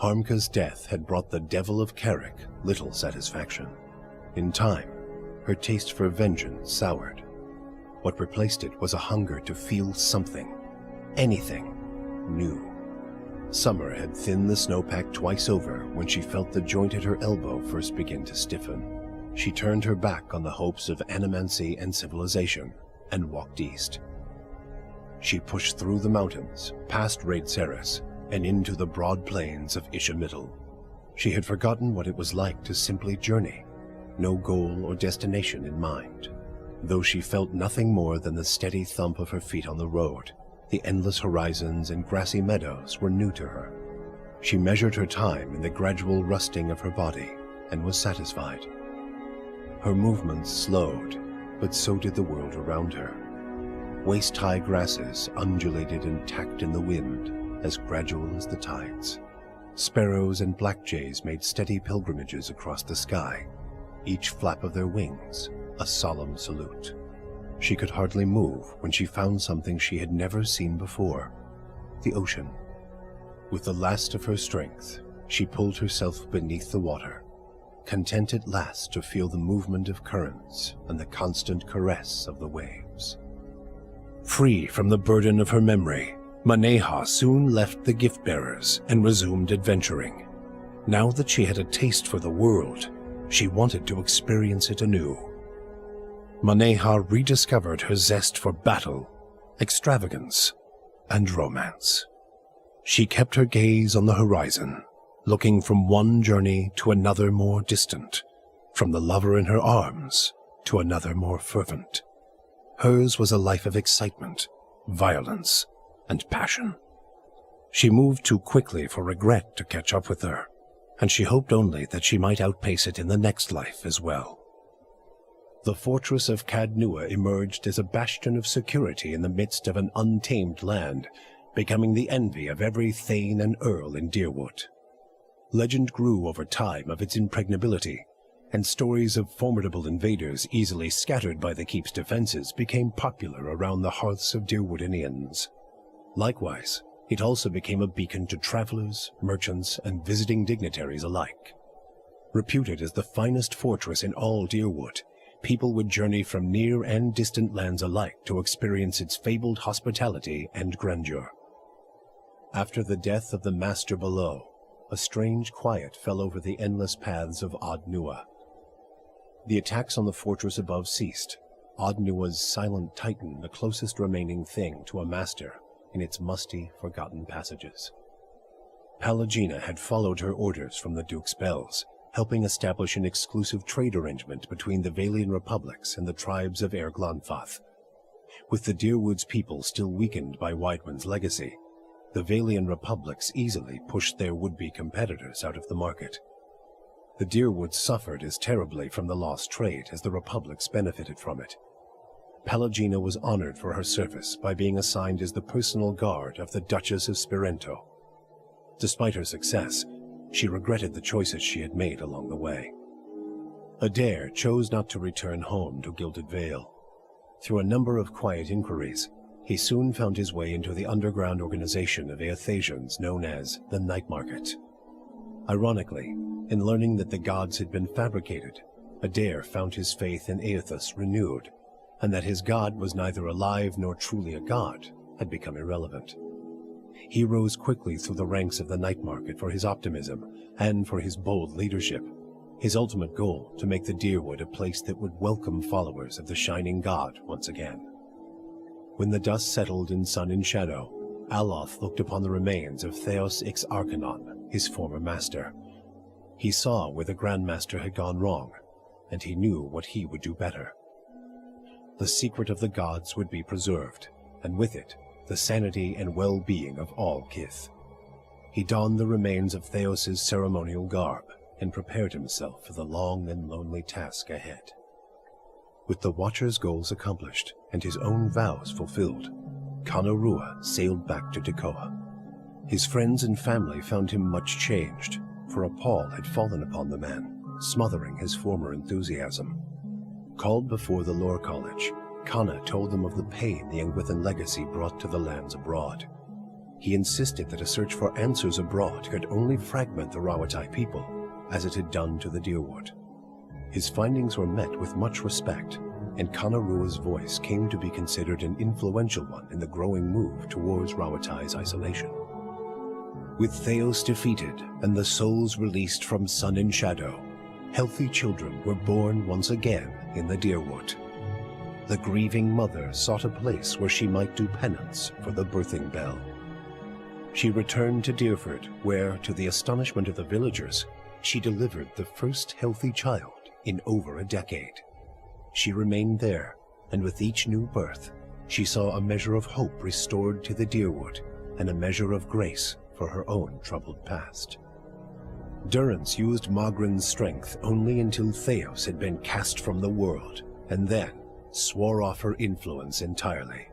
Harmka's death had brought the Devil of Carrick little satisfaction. In time, her taste for vengeance soured. What replaced it was a hunger to feel something, anything, new. Summer had thinned the snowpack twice over when she felt the joint at her elbow first begin to stiffen. She turned her back on the hopes of animancy and civilization and walked east. She pushed through the mountains, past Raid Ceres, and into the broad plains of Ishamiddle. She had forgotten what it was like to simply journey, no goal or destination in mind. Though she felt nothing more than the steady thump of her feet on the road, the endless horizons and grassy meadows were new to her. She measured her time in the gradual rusting of her body and was satisfied. Her movements slowed, but so did the world around her. Waist-high grasses undulated and tacked in the wind, as gradual as the tides. Sparrows and blackjays made steady pilgrimages across the sky, each flap of their wings a solemn salute. She could hardly move when she found something she had never seen before, the ocean. With the last of her strength, she pulled herself beneath the water, content at last to feel the movement of currents and the constant caress of the waves. Free from the burden of her memory, Maneha soon left the gift-bearers and resumed adventuring. Now that she had a taste for the world, she wanted to experience it anew. Maneha rediscovered her zest for battle, extravagance, and romance. She kept her gaze on the horizon, looking from one journey to another more distant, from the lover in her arms to another more fervent. Hers was a life of excitement, violence, and passion. She moved too quickly for regret to catch up with her, and she hoped only that she might outpace it in the next life as well. The fortress of Cadnua emerged as a bastion of security in the midst of an untamed land, becoming the envy of every thane and earl in Deerwood. Legend grew over time of its impregnability, and stories of formidable invaders easily scattered by the keep's defenses became popular around the hearths of Deerwoodinians. Likewise, it also became a beacon to travelers, merchants, and visiting dignitaries alike. Reputed as the finest fortress in all Deerwood, people would journey from near and distant lands alike to experience its fabled hospitality and grandeur. After the death of the master below, a strange quiet fell over the endless paths of Adnua. The attacks on the fortress above ceased, Adnua's silent titan the closest remaining thing to a master in its musty, forgotten passages. Pallegina had followed her orders from the Duke's bells, helping establish an exclusive trade arrangement between the Valian republics and the tribes of Erglonfath. With the Deerwood's people still weakened by Weidwin's legacy, the Valian republics easily pushed their would-be competitors out of the market. The Deerwoods suffered as terribly from the lost trade as the republics benefited from it. Pallegina was honored for her service by being assigned as the personal guard of the Duchess of Spirento. Despite her success, she regretted the choices she had made along the way. Adair chose not to return home to Gilded Vale. Through a number of quiet inquiries, he soon found his way into the underground organization of Aethasians known as the Night Market. Ironically, in learning that the gods had been fabricated, Adair found his faith in Aethus renewed, and that his god was neither alive nor truly a god had become irrelevant. He rose quickly through the ranks of the Night Market for his optimism and for his bold leadership, his ultimate goal to make the Deerwood a place that would welcome followers of the Shining God once again. When the dust settled in Sun and Shadow, Aloth looked upon the remains of Thaos Ix Arcanon, his former master. He saw where the Grandmaster had gone wrong, and he knew what he would do better. The secret of the gods would be preserved, and with it, the sanity and well-being of all Kith. He donned the remains of Thaos's ceremonial garb and prepared himself for the long and lonely task ahead. With the Watcher's goals accomplished and his own vows fulfilled, Kanarua sailed back to Tekoa. His friends and family found him much changed, for a pall had fallen upon the man, smothering his former enthusiasm. Called before the Lore College, Kana told them of the pain the Engwithan legacy brought to the lands abroad. He insisted that a search for answers abroad could only fragment the Rawatai people, as it had done to the Deerwood. His findings were met with much respect, and Kanarua's voice came to be considered an influential one in the growing move towards Rawatai's isolation. With Thaos defeated and the souls released from Sun and Shadow, healthy children were born once again in the Deerwood. The grieving mother sought a place where she might do penance for the birthing bell. She returned to Deerford, where, to the astonishment of the villagers, she delivered the first healthy child in over a decade. She remained there, and with each new birth, she saw a measure of hope restored to the Deerwood, and a measure of grace for her own troubled past. Durrance used Magrin's strength only until Thaos had been cast from the world, and then swore off her influence entirely.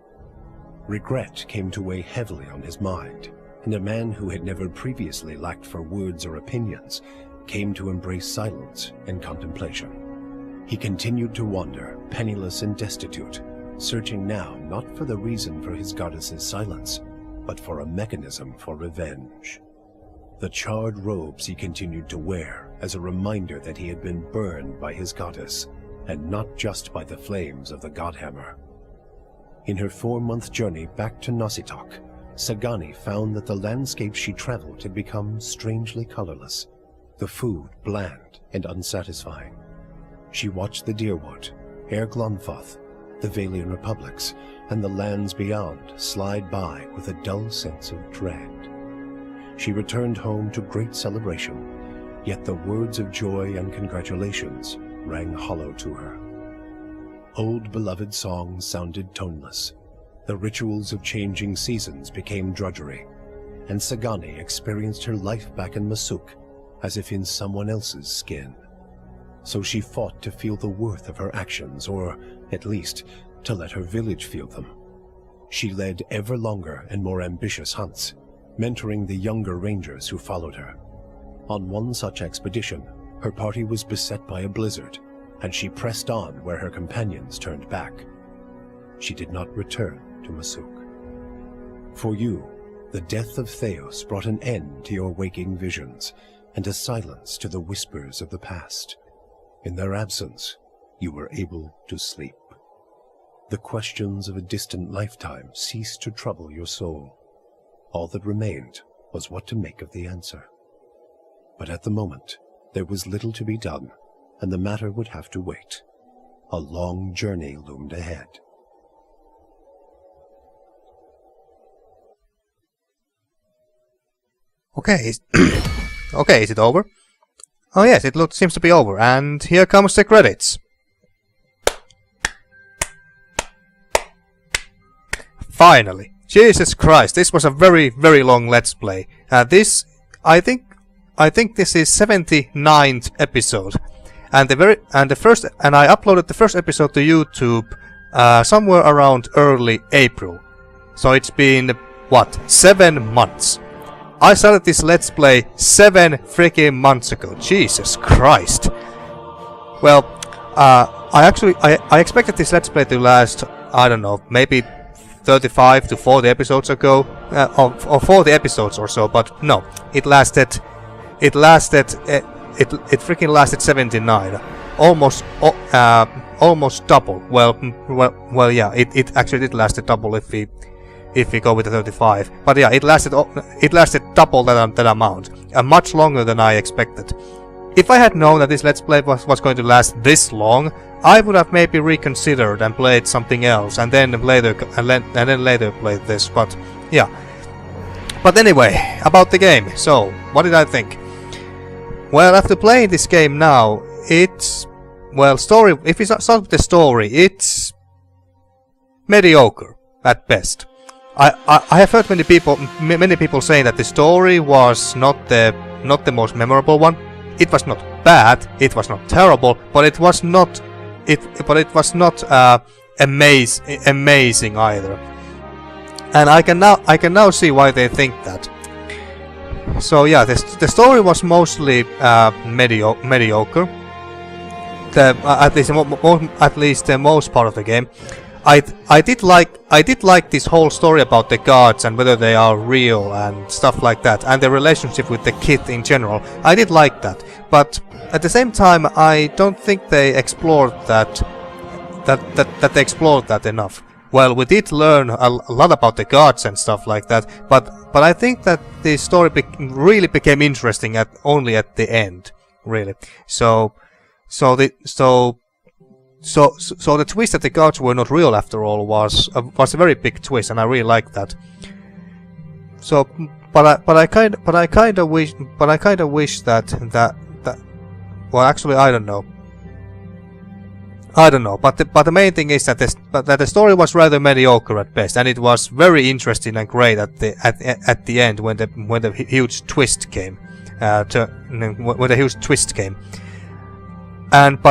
Regret came to weigh heavily on his mind, and a man who had never previously lacked for words or opinions came to embrace silence and contemplation. He continued to wander, penniless and destitute, searching now not for the reason for his goddess's silence, but for a mechanism for revenge. The charred robes he continued to wear as a reminder that he had been burned by his goddess, and not just by the flames of the Godhammer. In her 4-month journey back to Nositoc, Sagani found that the landscape she traveled had become strangely colorless, the food bland and unsatisfying. She watched the Deerwood, Air Glonfoth, the Valian Republics, and the lands beyond slide by with a dull sense of dread. She returned home to great celebration, yet the words of joy and congratulations rang hollow to her. Old beloved songs sounded toneless. The rituals of changing seasons became drudgery, and Sagani experienced her life back in Masuk as if in someone else's skin. So she fought to feel the worth of her actions, or at least to let her village feel them. She led ever longer and more ambitious hunts, mentoring the younger rangers who followed her. On one such expedition, her party was beset by a blizzard, and she pressed on where her companions turned back. She did not return to Masuk. For you, the death of Thaos brought an end to your waking visions, and a silence to the whispers of the past. In their absence, you were able to sleep. The questions of a distant lifetime ceased to trouble your soul. All that remained was what to make of the answer. But at the moment, there was little to be done, and the matter would have to wait. A long journey loomed ahead. Okay, okay, is it over? Oh yes, seems to be over, and here comes the credits. Finally! Jesus Christ, this was a very, very long Let's Play. I think this is 79th episode, and I uploaded the first episode to YouTube somewhere around early April. So it's been what, 7 months. I started this Let's Play 7 freaking months ago. Jesus Christ. Well, I expected this Let's Play to last, I don't know, maybe 35 to 40 episodes ago, or 40 episodes or so, but no, it freaking lasted 79, almost double. Well, yeah, it actually did last double if we go with the 35, but yeah, it lasted double that amount, much longer than I expected. If I had known that this Let's Play was going to last this long, I would have maybe reconsidered and played something else, and then later played this. But yeah. But anyway, about the game. So, what did I think? Well, after playing this game now, it's story. If we start with the story, it's mediocre at best. I have heard many people saying that the story was not the most memorable one. It was not bad, it was not terrible, but it was not amazing either. And I can now see why they think that. So yeah, the story was mostly mediocre. At least the most part of the game. I did like this whole story about the gods and whether they are real and stuff like that, and the relationship with the kid in general. I did like that, but at the same time, I don't think they explored that enough. Well, we did learn a lot about the gods and stuff like that, but I think that the story really became interesting only at the end, really. So the twist that the gods were not real after all was a very big twist, and I really liked that. So, but I kind of wish that well, actually, I don't know. But the main thing is that the story was rather mediocre at best, and it was very interesting and great at the end when the huge twist came. But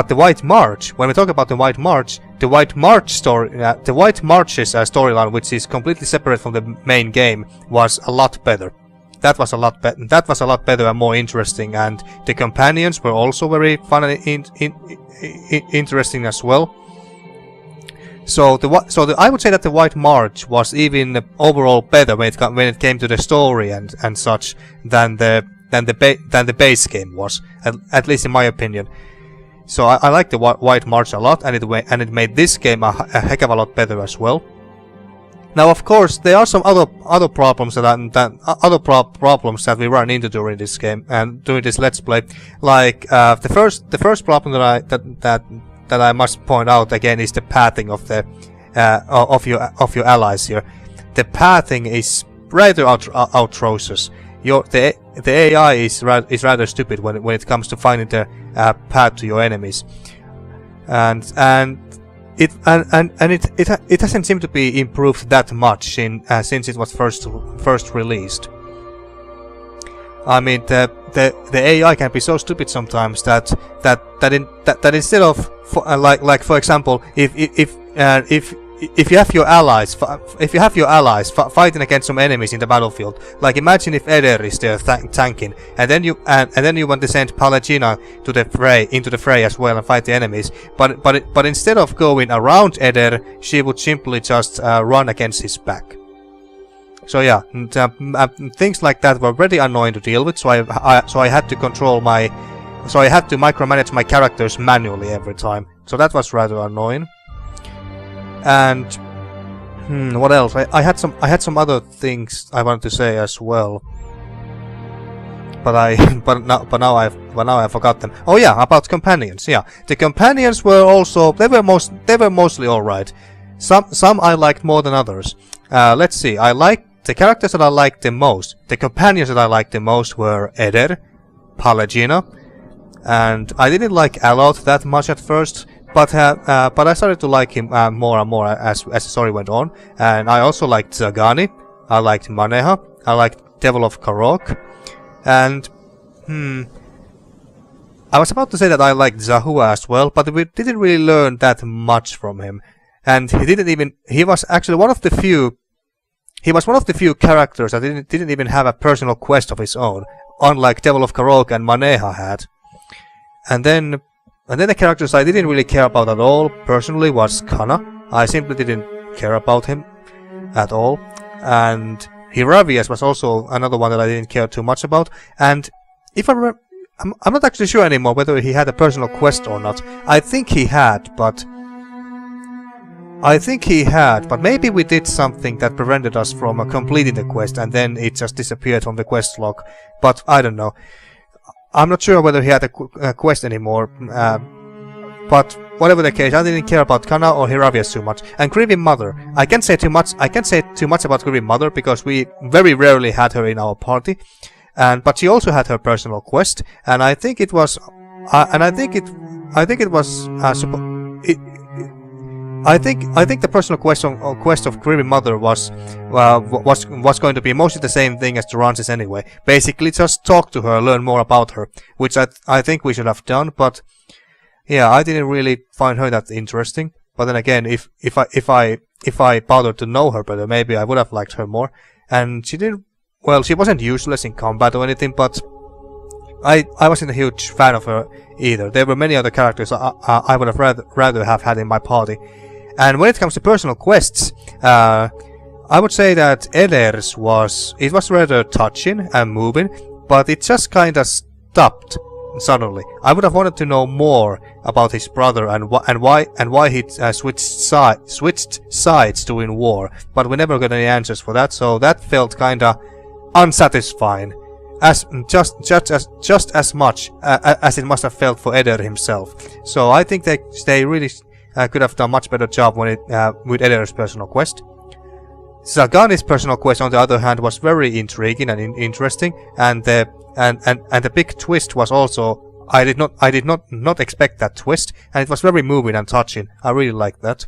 the White March, when we talk about the White March, the White March's storyline, which is completely separate from the main game, was a lot better. That was a lot better and more interesting, and the companions were also very fun and interesting as well. So I would say that the White March was even overall better when it came to the story and such than the base game was, at least in my opinion. So I like the White March a lot, and it made this game a heck of a lot better as well. Now, of course, there are some other problems that we run into during this game and during this Let's Play. Like the first problem that I must point out again is the pathing of the of your allies here. The pathing is rather atrocious. The AI is rather stupid when it comes to finding the path to your enemies, and it hasn't seemed to be improved that much since it was first released. I mean, the AI can be so stupid sometimes that instead of like for example, if you have your allies fighting against some enemies in the battlefield, like imagine if Eder is there tanking, and then you want to send Pallegina into the fray as well and fight the enemies, but instead of going around Eder, she would simply just run against his back. So yeah, things like that were very annoying to deal with. So I had to micromanage my characters manually every time. So that was rather annoying. And what else? I had some other things I wanted to say as well, but now I forgot them. Oh yeah, about companions. Yeah, the companions were also they were mostly all right. Some I liked more than others. Let's see. I liked the characters that I liked the most. The companions that I liked the most were Eder, Pallegina, and I didn't like Alot that much at first. But I started to like him more and more as the story went on, and I also liked Zagani, I liked Maneha, I liked Devil of Karok, and I was about to say that I liked Zahua as well, but we didn't really learn that much from him, and he was actually one of the few characters that didn't even have a personal quest of his own, unlike Devil of Karok and Maneha had, and then the characters I didn't really care about at all, personally, was Kana. I simply didn't care about him at all. And Hiravias was also another one that I didn't care too much about. And if I remember, I'm not actually sure anymore whether he had a personal quest or not. I think he had, but maybe we did something that prevented us from completing the quest, and then it just disappeared from the quest log. But I don't know. I'm not sure whether he had a quest anymore, but whatever the case, I didn't care about Kana or Hiravias too much. And Grieving Mother, I can't say too much about Grieving Mother because we very rarely had her in our party, but she also had her personal quest, and I think it was, I think the personal quest of Grieving Mother was going to be mostly the same thing as Durance's anyway. Basically, just talk to her, learn more about her, which I think we should have done. But yeah, I didn't really find her that interesting. But then again, if I bothered to know her better, maybe I would have liked her more. And she didn't. Well, she wasn't useless in combat or anything, but I wasn't a huge fan of her either. There were many other characters I would have rather have had in my party. And when it comes to personal quests, I would say that Eder's was rather touching and moving, but it just kinda stopped suddenly. I would have wanted to know more about his brother and why he switched sides during war, but we never got any answers for that, so that felt kinda unsatisfying. Just as much as it must have felt for Eder himself. So I think they really could have done a much better job with Eder's personal quest. Zagani's personal quest, on the other hand, was very intriguing and interesting, and the big twist was also I did not expect that twist, and it was very moving and touching. I really liked that.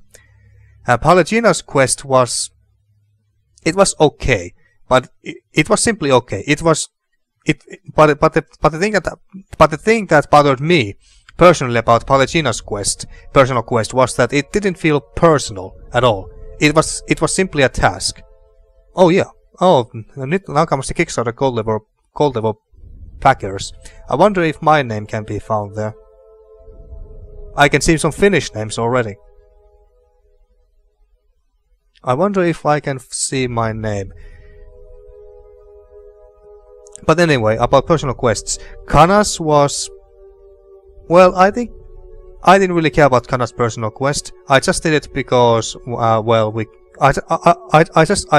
Pallegina's quest was okay, but it was simply okay. But the thing that bothered me personally about Pallegina's personal quest, was that it didn't feel personal at all. It was simply a task. Oh yeah. Oh, now comes the Kickstarter Cold Level Packers. I wonder if my name can be found there. I can see some Finnish names already. I wonder if I can see my name. But anyway, about personal quests. Kana's was... Well, I think I didn't really care about Kana's personal quest. I just did it because, I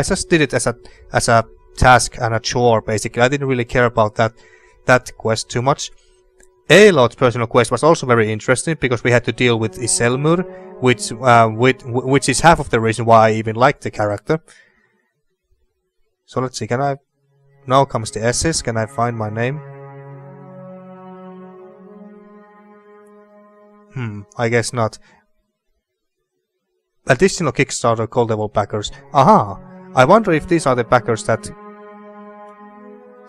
just did it as a task and a chore, basically. I didn't really care about that quest too much. Aloth's personal quest was also very interesting because we had to deal with Iselmur, which is half of the reason why I even liked the character. So let's see, can I... Now comes the S's, can I find my name? I guess not. Additional Kickstarter Gold level backers. Aha! I wonder if these are the backers that...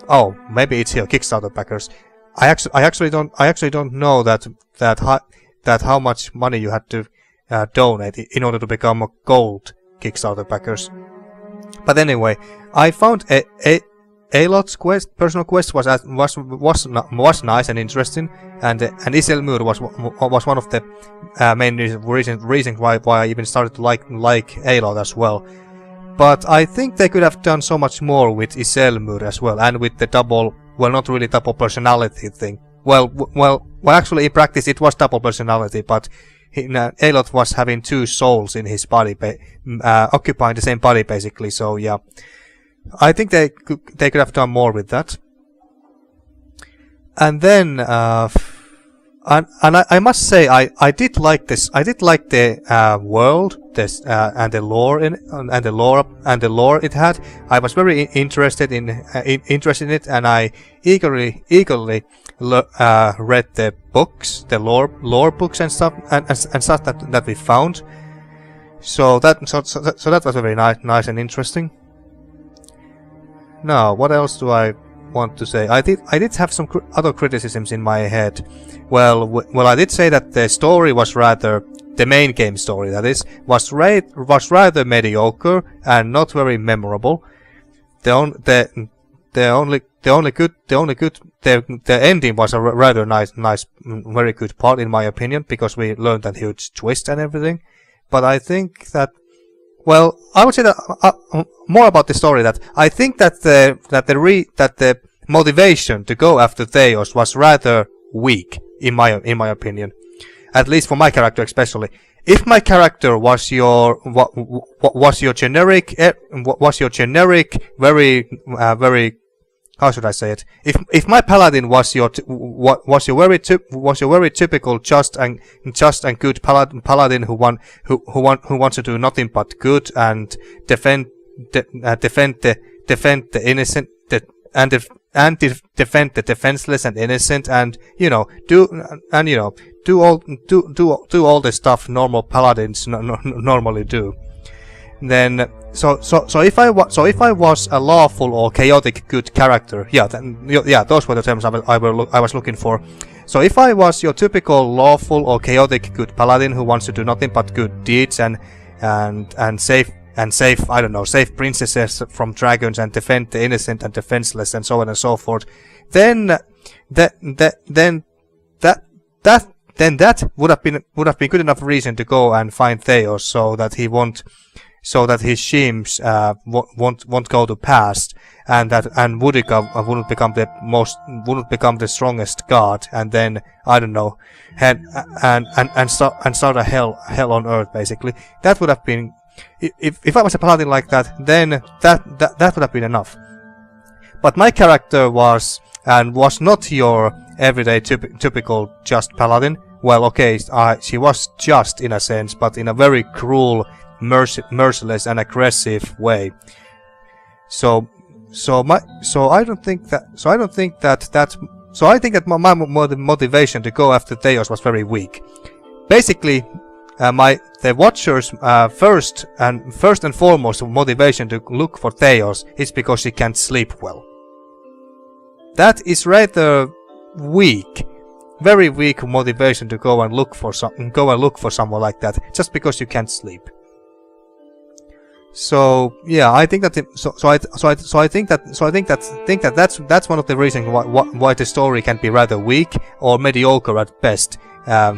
Oh, maybe it's here, Kickstarter backers. I actually don't know that how much money you had to donate in order to become a gold Kickstarter backers. But anyway, I found Aloth's personal quest was nice and interesting, and Iselmur was one of the main reasons why I even started to like Aloth as well. But I think they could have done so much more with Iselmur as well, and with the double, well, not really double personality thing. Well, actually in practice it was double personality, but Aloth was having two souls in his body, occupying the same body basically. So yeah, I think they could have done more with that. And then, I must say I did like this. I did like the world, and the lore and the lore it had. I was very interested in it, and I eagerly read the books, the lore books and stuff that we found. So that was very nice and interesting. Now, what else do I want to say? I did have some other criticisms in my head. Well, I did say that the story was rather, the main game story that is, was rather mediocre and not very memorable. The ending was a rather nice, very good part in my opinion, because we learned that huge twist and everything. But I think that, well, I would say that more about the story. That I think that the motivation to go after Thaos was rather weak in my opinion, at least for my character especially. If my character was your generic very how should I say it? If my paladin was your very typical just and good paladin who wants to do nothing but good and defend the innocent and defend the defenseless and innocent, and do all the stuff normal paladins normally do, then so if I was a lawful or chaotic good character, those were the terms I was looking for. So if I was your typical lawful or chaotic good paladin who wants to do nothing but good deeds and save I don't know, save princesses from dragons and defend the innocent and defenseless and so on and so forth, then that would have been good enough reason to go and find Thaos, so that his schemes won't go to pass, and Woedica wouldn't become the strongest god, and then I don't know, and start a hell on earth basically. That would have been, if I was a paladin like that, then that would have been enough. But my character was not your everyday typical just paladin. Well, okay, she was just in a sense, but in a very cruel, merciless and aggressive way. So I think that my motivation to go after Thaos was very weak. Basically, the Watcher's first and foremost motivation to look for Thaos is because she can't sleep well. That is rather weak. Very weak motivation to go and look for someone like that just because you can't sleep. So yeah, I think that that's one of the reasons why the story can be rather weak or mediocre at best, at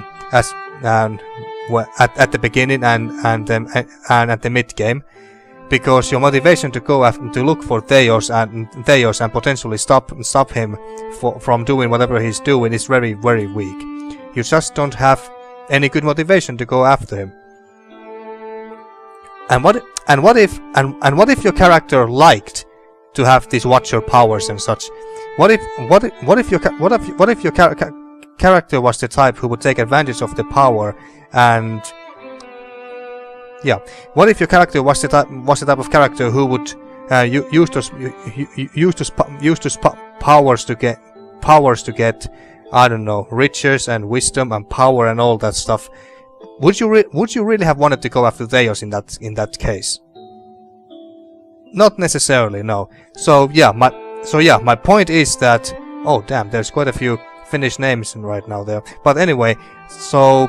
the beginning and at the mid game, because your motivation to go to look for Thaos and potentially stop him from doing whatever he's doing is very, very weak. You just don't have any good motivation to go after him. And what if your character liked to have these Watcher powers and such? What if your character was the type who would take advantage of the power, and yeah, what if your character was the type of character who would use those powers to get I don't know, riches and wisdom and power and all that stuff? Would you really have wanted to go after Thaos in that case? Not necessarily, no. So yeah, my point is that, oh damn, there's quite a few Finnish names right now there. But anyway, so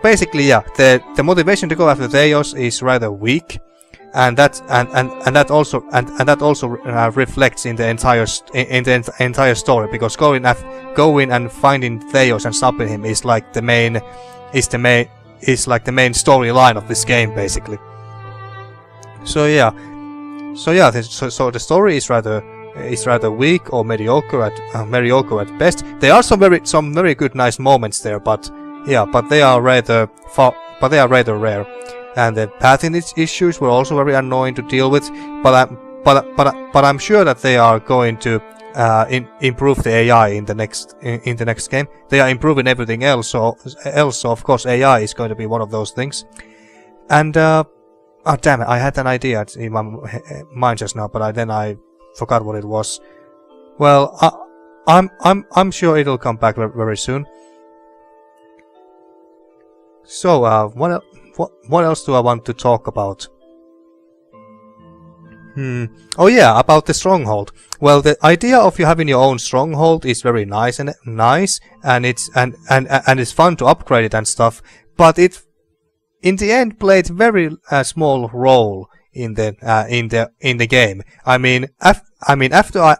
basically, yeah, the motivation to go after Thaos is rather weak, and that also reflects in the entire story, because going and finding Thaos and stopping him is like the main storyline of this game, basically. So the story is rather weak or mediocre at best. There are some very good nice moments there, but they are rather rare. And the pathing issues were also very annoying to deal with. But I'm sure that they are going to improve the AI in the next game. They are improving everything else. So of course AI is going to be one of those things. And oh damn it! I had an idea in my mind just now, but then I forgot what it was. Well, I'm sure it'll come back very soon. So what else do I want to talk about? Oh yeah, about the stronghold. Well, the idea of you having your own stronghold is very nice, and it's fun to upgrade it and stuff. But it, in the end, played very small role in the game. I mean, after I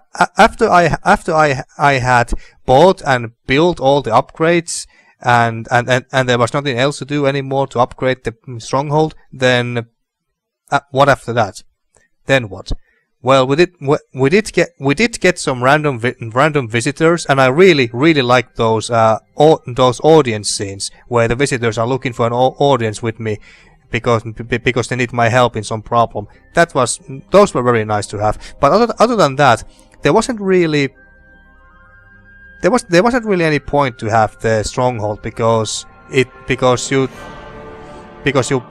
had bought and built all the upgrades, and there was nothing else to do anymore to upgrade the stronghold, then what after that? Then what? Well, we did get some random visitors, and I really liked those audience scenes where the visitors are looking for an audience with me because they need my help in some problem. Those were very nice to have. But other than that, there wasn't really any point to have the stronghold, because you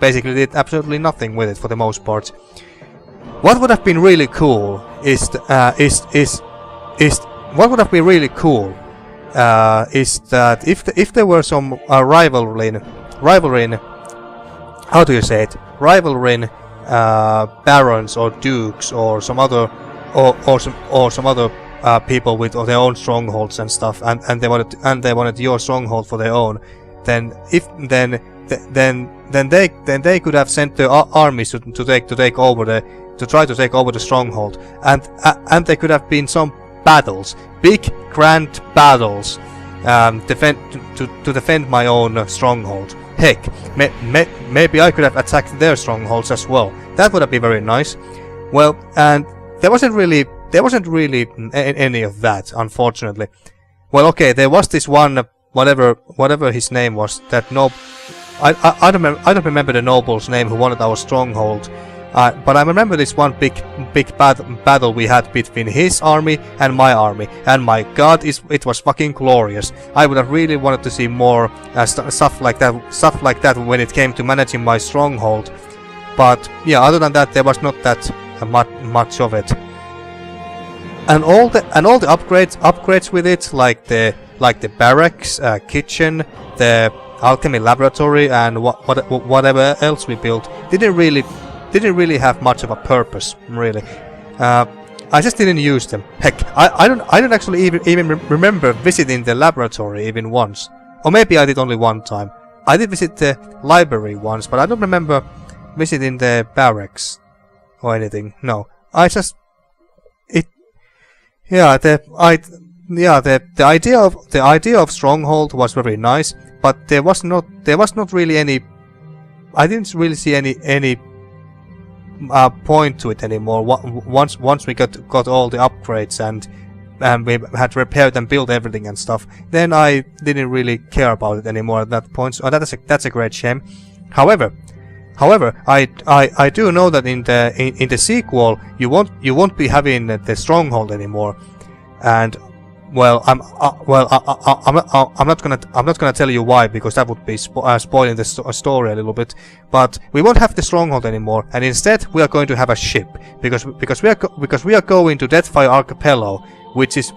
basically did absolutely nothing with it for the most part. What would have been really cool is that if there were some rivalry, how do you say it? Rivalry barons or dukes or some other people with their own strongholds and stuff, and they wanted your stronghold for their own. Then they could have sent their armies to try to take over the stronghold, and there could have been some battles, big grand battles, to defend my own stronghold. Heck, maybe I could have attacked their strongholds as well. That would have been very nice. Well, and there wasn't really any of that, unfortunately. Well, okay, there was this one, whatever his name was, that I don't remember the noble's name who wanted our stronghold. But I remember this one big battle we had between his army and my army, and my god, it was fucking glorious. I would have really wanted to see more stuff like that when it came to managing my stronghold. But yeah, other than that, there was not that much of it. And all the upgrades with it, like the barracks, kitchen, the alchemy laboratory, and whatever else we built, didn't really have much of a purpose, really. I just didn't use them. Heck, I don't actually even remember visiting the laboratory even once. Or maybe I did only one time. I did visit the library once, but I don't remember visiting the barracks or anything. No, the idea of stronghold was very nice, but there was not really any. I didn't really see any point to it anymore. Once we got all the upgrades and we had repaired and built everything and stuff, then I didn't really care about it anymore at that point. So that's a great shame. However, I do know that in the sequel you won't be having the stronghold anymore, and I'm not gonna tell you why, because that would be spoiling the story a little bit. But we won't have the stronghold anymore, and instead we are going to have a ship, because we are going to Deathfire Archipelago, which is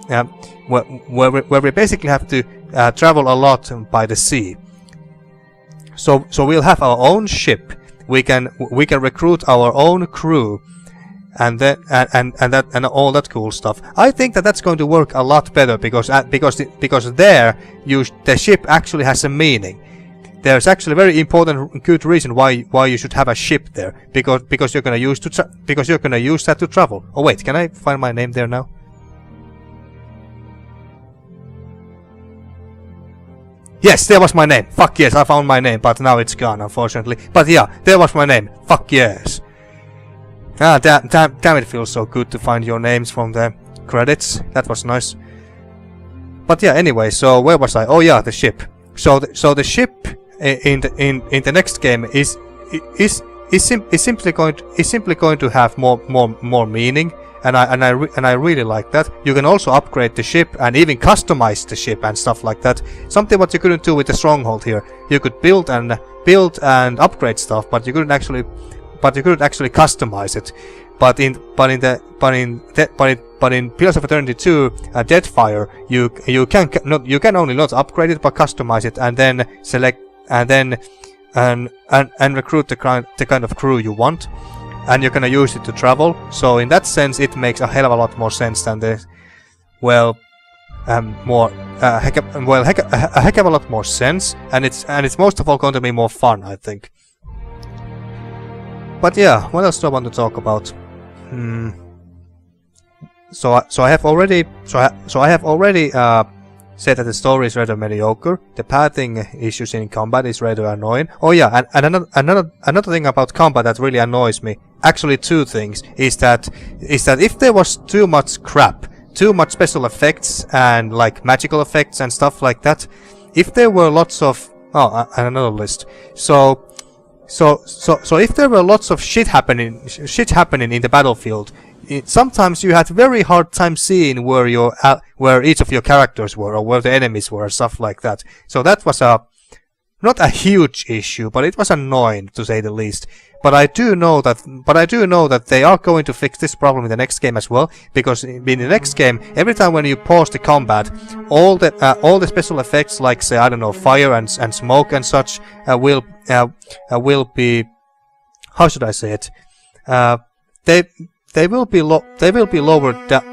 where we basically have to travel a lot by the sea. So we'll have our own ship. We can recruit our own crew. And then and all that cool stuff. I think that's going to work a lot better because there the ship actually has a meaning. There's actually a very important good reason why you should have a ship there, because you're gonna use that to travel. Oh wait, can I find my name there now? Yes, there was my name. Fuck yes, I found my name, but now it's gone, unfortunately. But yeah, there was my name. Fuck yes. Ah, damn, it feels so good to find your names from the credits. That was nice. But yeah, anyway, so where was I? Oh yeah, the ship. So the ship in the next game is simply going to have more meaning, and I really like that. You can also upgrade the ship and even customize the ship and stuff like that. Something what you couldn't do with the stronghold here. You could build and upgrade stuff, but you couldn't actually customize it. But in Pillars of Eternity 2 Deathfire, you can only not upgrade it but customize it, and then select and recruit the kind of crew you want, and you're gonna use it to travel. So in that sense, it makes a hell of a lot more sense than the a heck of a lot more sense, and it's most of all going to be more fun, I think. But yeah, what else do I want to talk about? So I have already said that the story is rather mediocre. The pathing issues in combat is rather annoying. Oh yeah, and another thing about combat that really annoys me. Actually, two things is that if there was too much crap, too much special effects and like magical effects and stuff like that. If there were lots of another list. So if there were lots of shit happening in the battlefield, sometimes you had very hard time seeing where each of your characters were or where the enemies were, stuff like that. So that was not a huge issue, but it was annoying to say the least. But I do know that they are going to fix this problem in the next game as well, because in the next game, every time when you pause the combat, all the special effects, like say I don't know, fire and smoke and such, will be, how should I say it? They will be lowered down.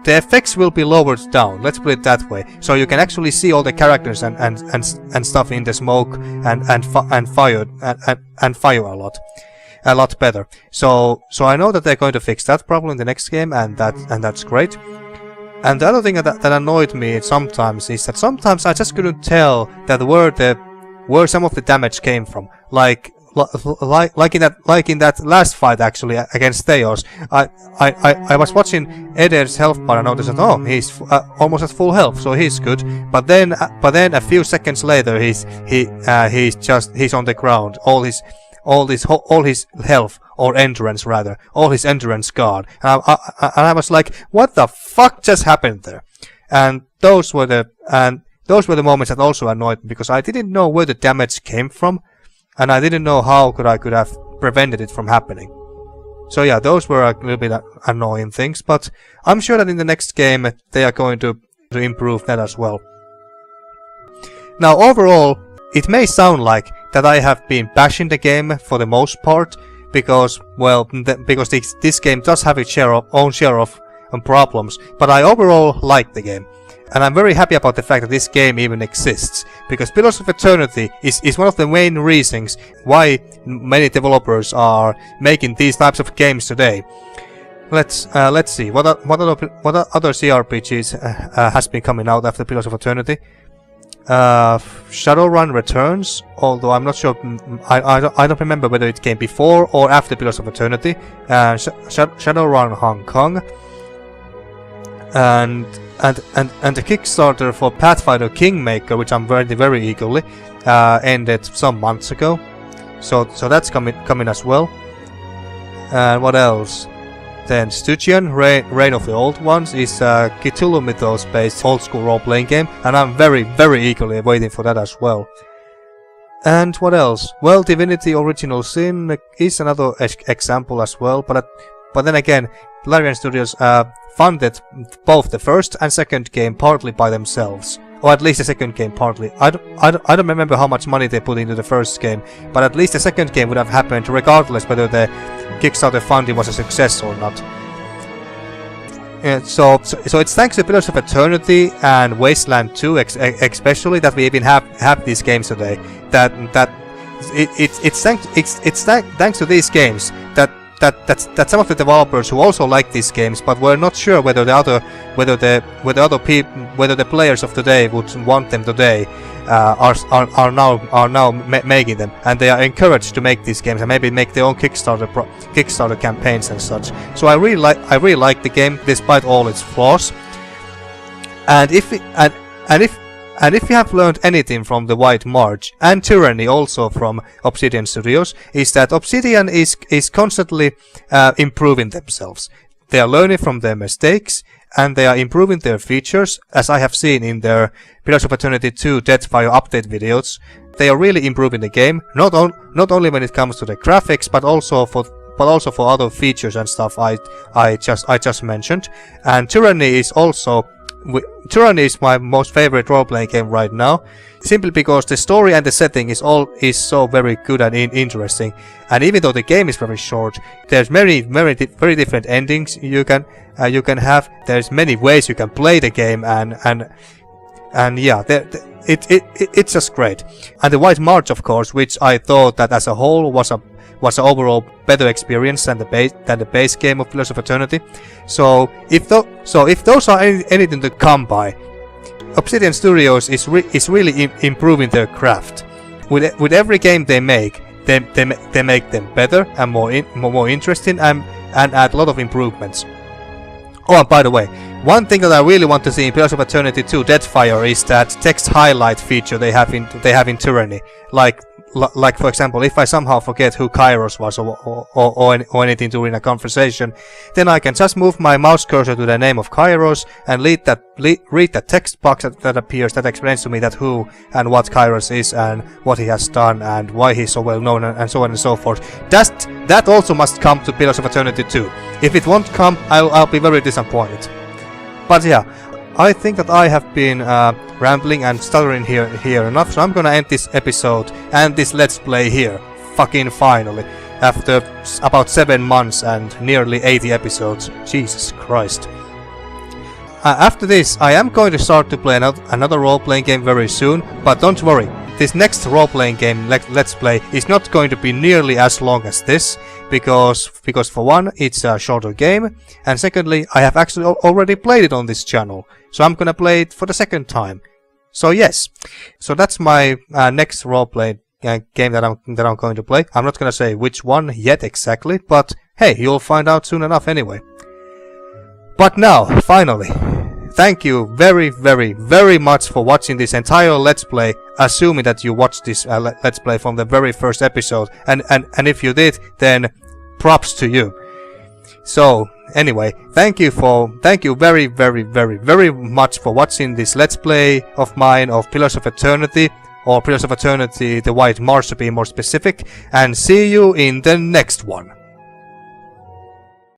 The effects will be lowered down. Let's put it that way. So you can actually see all the characters and stuff in the smoke and fire a lot better. So I know that they're going to fix that problem in the next game, and that's great. And the other thing that annoyed me sometimes is that sometimes I just couldn't tell that where some of the damage came from. Like in that last fight actually against Thaos, I was watching Eder's health bar and noticed that he's almost at full health, so he's good. But then a few seconds later he's on the ground. All his health, or endurance rather, all his endurance gone. And I was like, what the fuck just happened there? And those were the moments that also annoyed me, because I didn't know where the damage came from, and I didn't know how I could have prevented it from happening. So yeah, those were a little bit annoying things, but I'm sure that in the next game they are going to improve that as well. Now overall, it may sound like that I have been bashing the game for the most part, because this game does have its own share of problems, but I overall like the game. And I'm very happy about the fact that this game even exists, because Pillars of Eternity is one of the main reasons why many developers are making these types of games today. Let's see what other CRPGs has been coming out after Pillars of Eternity. Shadowrun returns, although I'm not sure. I don't remember whether it came before or after Pillars of Eternity. Shadowrun Hong Kong, and the Kickstarter for Pathfinder Kingmaker, which I'm very eagerly, ended some months ago. So that's coming as well. And what else? Then Stygian, Reign of the Old Ones, is a Cthulhu Mythos-based old-school role-playing game, and I'm very, very eagerly waiting for that as well. And what else? Well, Divinity Original Sin is another example as well, but then again, Larian Studios funded both the first and second game partly by themselves. Or at least the second game partly. I don't remember how much money they put into the first game, but at least the second game would have happened regardless whether the Kickstarter funding was a success or not. So it's thanks to Pillars of Eternity and Wasteland 2 especially that we even have these games today. It's thanks to these games that some of the developers who also like these games but were not sure whether the players of today would want them today are now making them, and they are encouraged to make these games and maybe make their own Kickstarter campaigns and such. So I really like the game despite all its flaws. And if you have learned anything from the White March and Tyranny also from Obsidian Studios, is that Obsidian is constantly improving themselves. They are learning from their mistakes and they are improving their features, as I have seen in their Pillars of Eternity 2 Deathfire update videos. They are really improving the game, not only when it comes to the graphics, but also for other features and stuff I just mentioned. And Tyranny is my most favorite role-playing game right now, simply because the story and the setting is so very good and interesting. And even though the game is very short, there's very different endings you can have. There's many ways you can play the game, and yeah, it's just great. And the White March, of course, which I thought that as a whole was an overall better experience than the base game of Pillars of Eternity. So if those are anything to come by, Obsidian Studios is really improving their craft. With every game they make, they make them better and more interesting and add a lot of improvements. Oh, and by the way, one thing that I really want to see in Pillars of Eternity 2 Deathfire is that text highlight feature they have in Tyranny. Like for example, if I somehow forget who Kairos was or anything during a conversation, then I can just move my mouse cursor to the name of Kairos and read that text box that appears that explains to me that who and what Kairos is and what he has done and why he's so well known and so on and so forth. That also must come to Pillars of Eternity 2. If it won't come, I'll be very disappointed. But yeah, I think that I have been rambling and stuttering here enough, so I'm gonna end this episode and this Let's Play here, fucking finally, after about 7 months and nearly 80 episodes. Jesus Christ. After this, I am going to start to play another role-playing game very soon, but don't worry, this next role-playing game Let's Play is not going to be nearly as long as this, because for one, it's a shorter game, and secondly, I have actually already played it on this channel, so I'm gonna play it for the second time. So yes, so that's my next role-playing game that I'm going to play. I'm not gonna say which one yet exactly, but hey, you'll find out soon enough anyway. But now, finally, thank you very, very, very much for watching this entire Let's Play, assuming that you watched this Let's Play from the very first episode, and if you did, then props to you. So, anyway, thank you very, very, very, very much for watching this Let's Play of mine of Pillars of Eternity, or Pillars of Eternity, the White March to be more specific, and see you in the next one.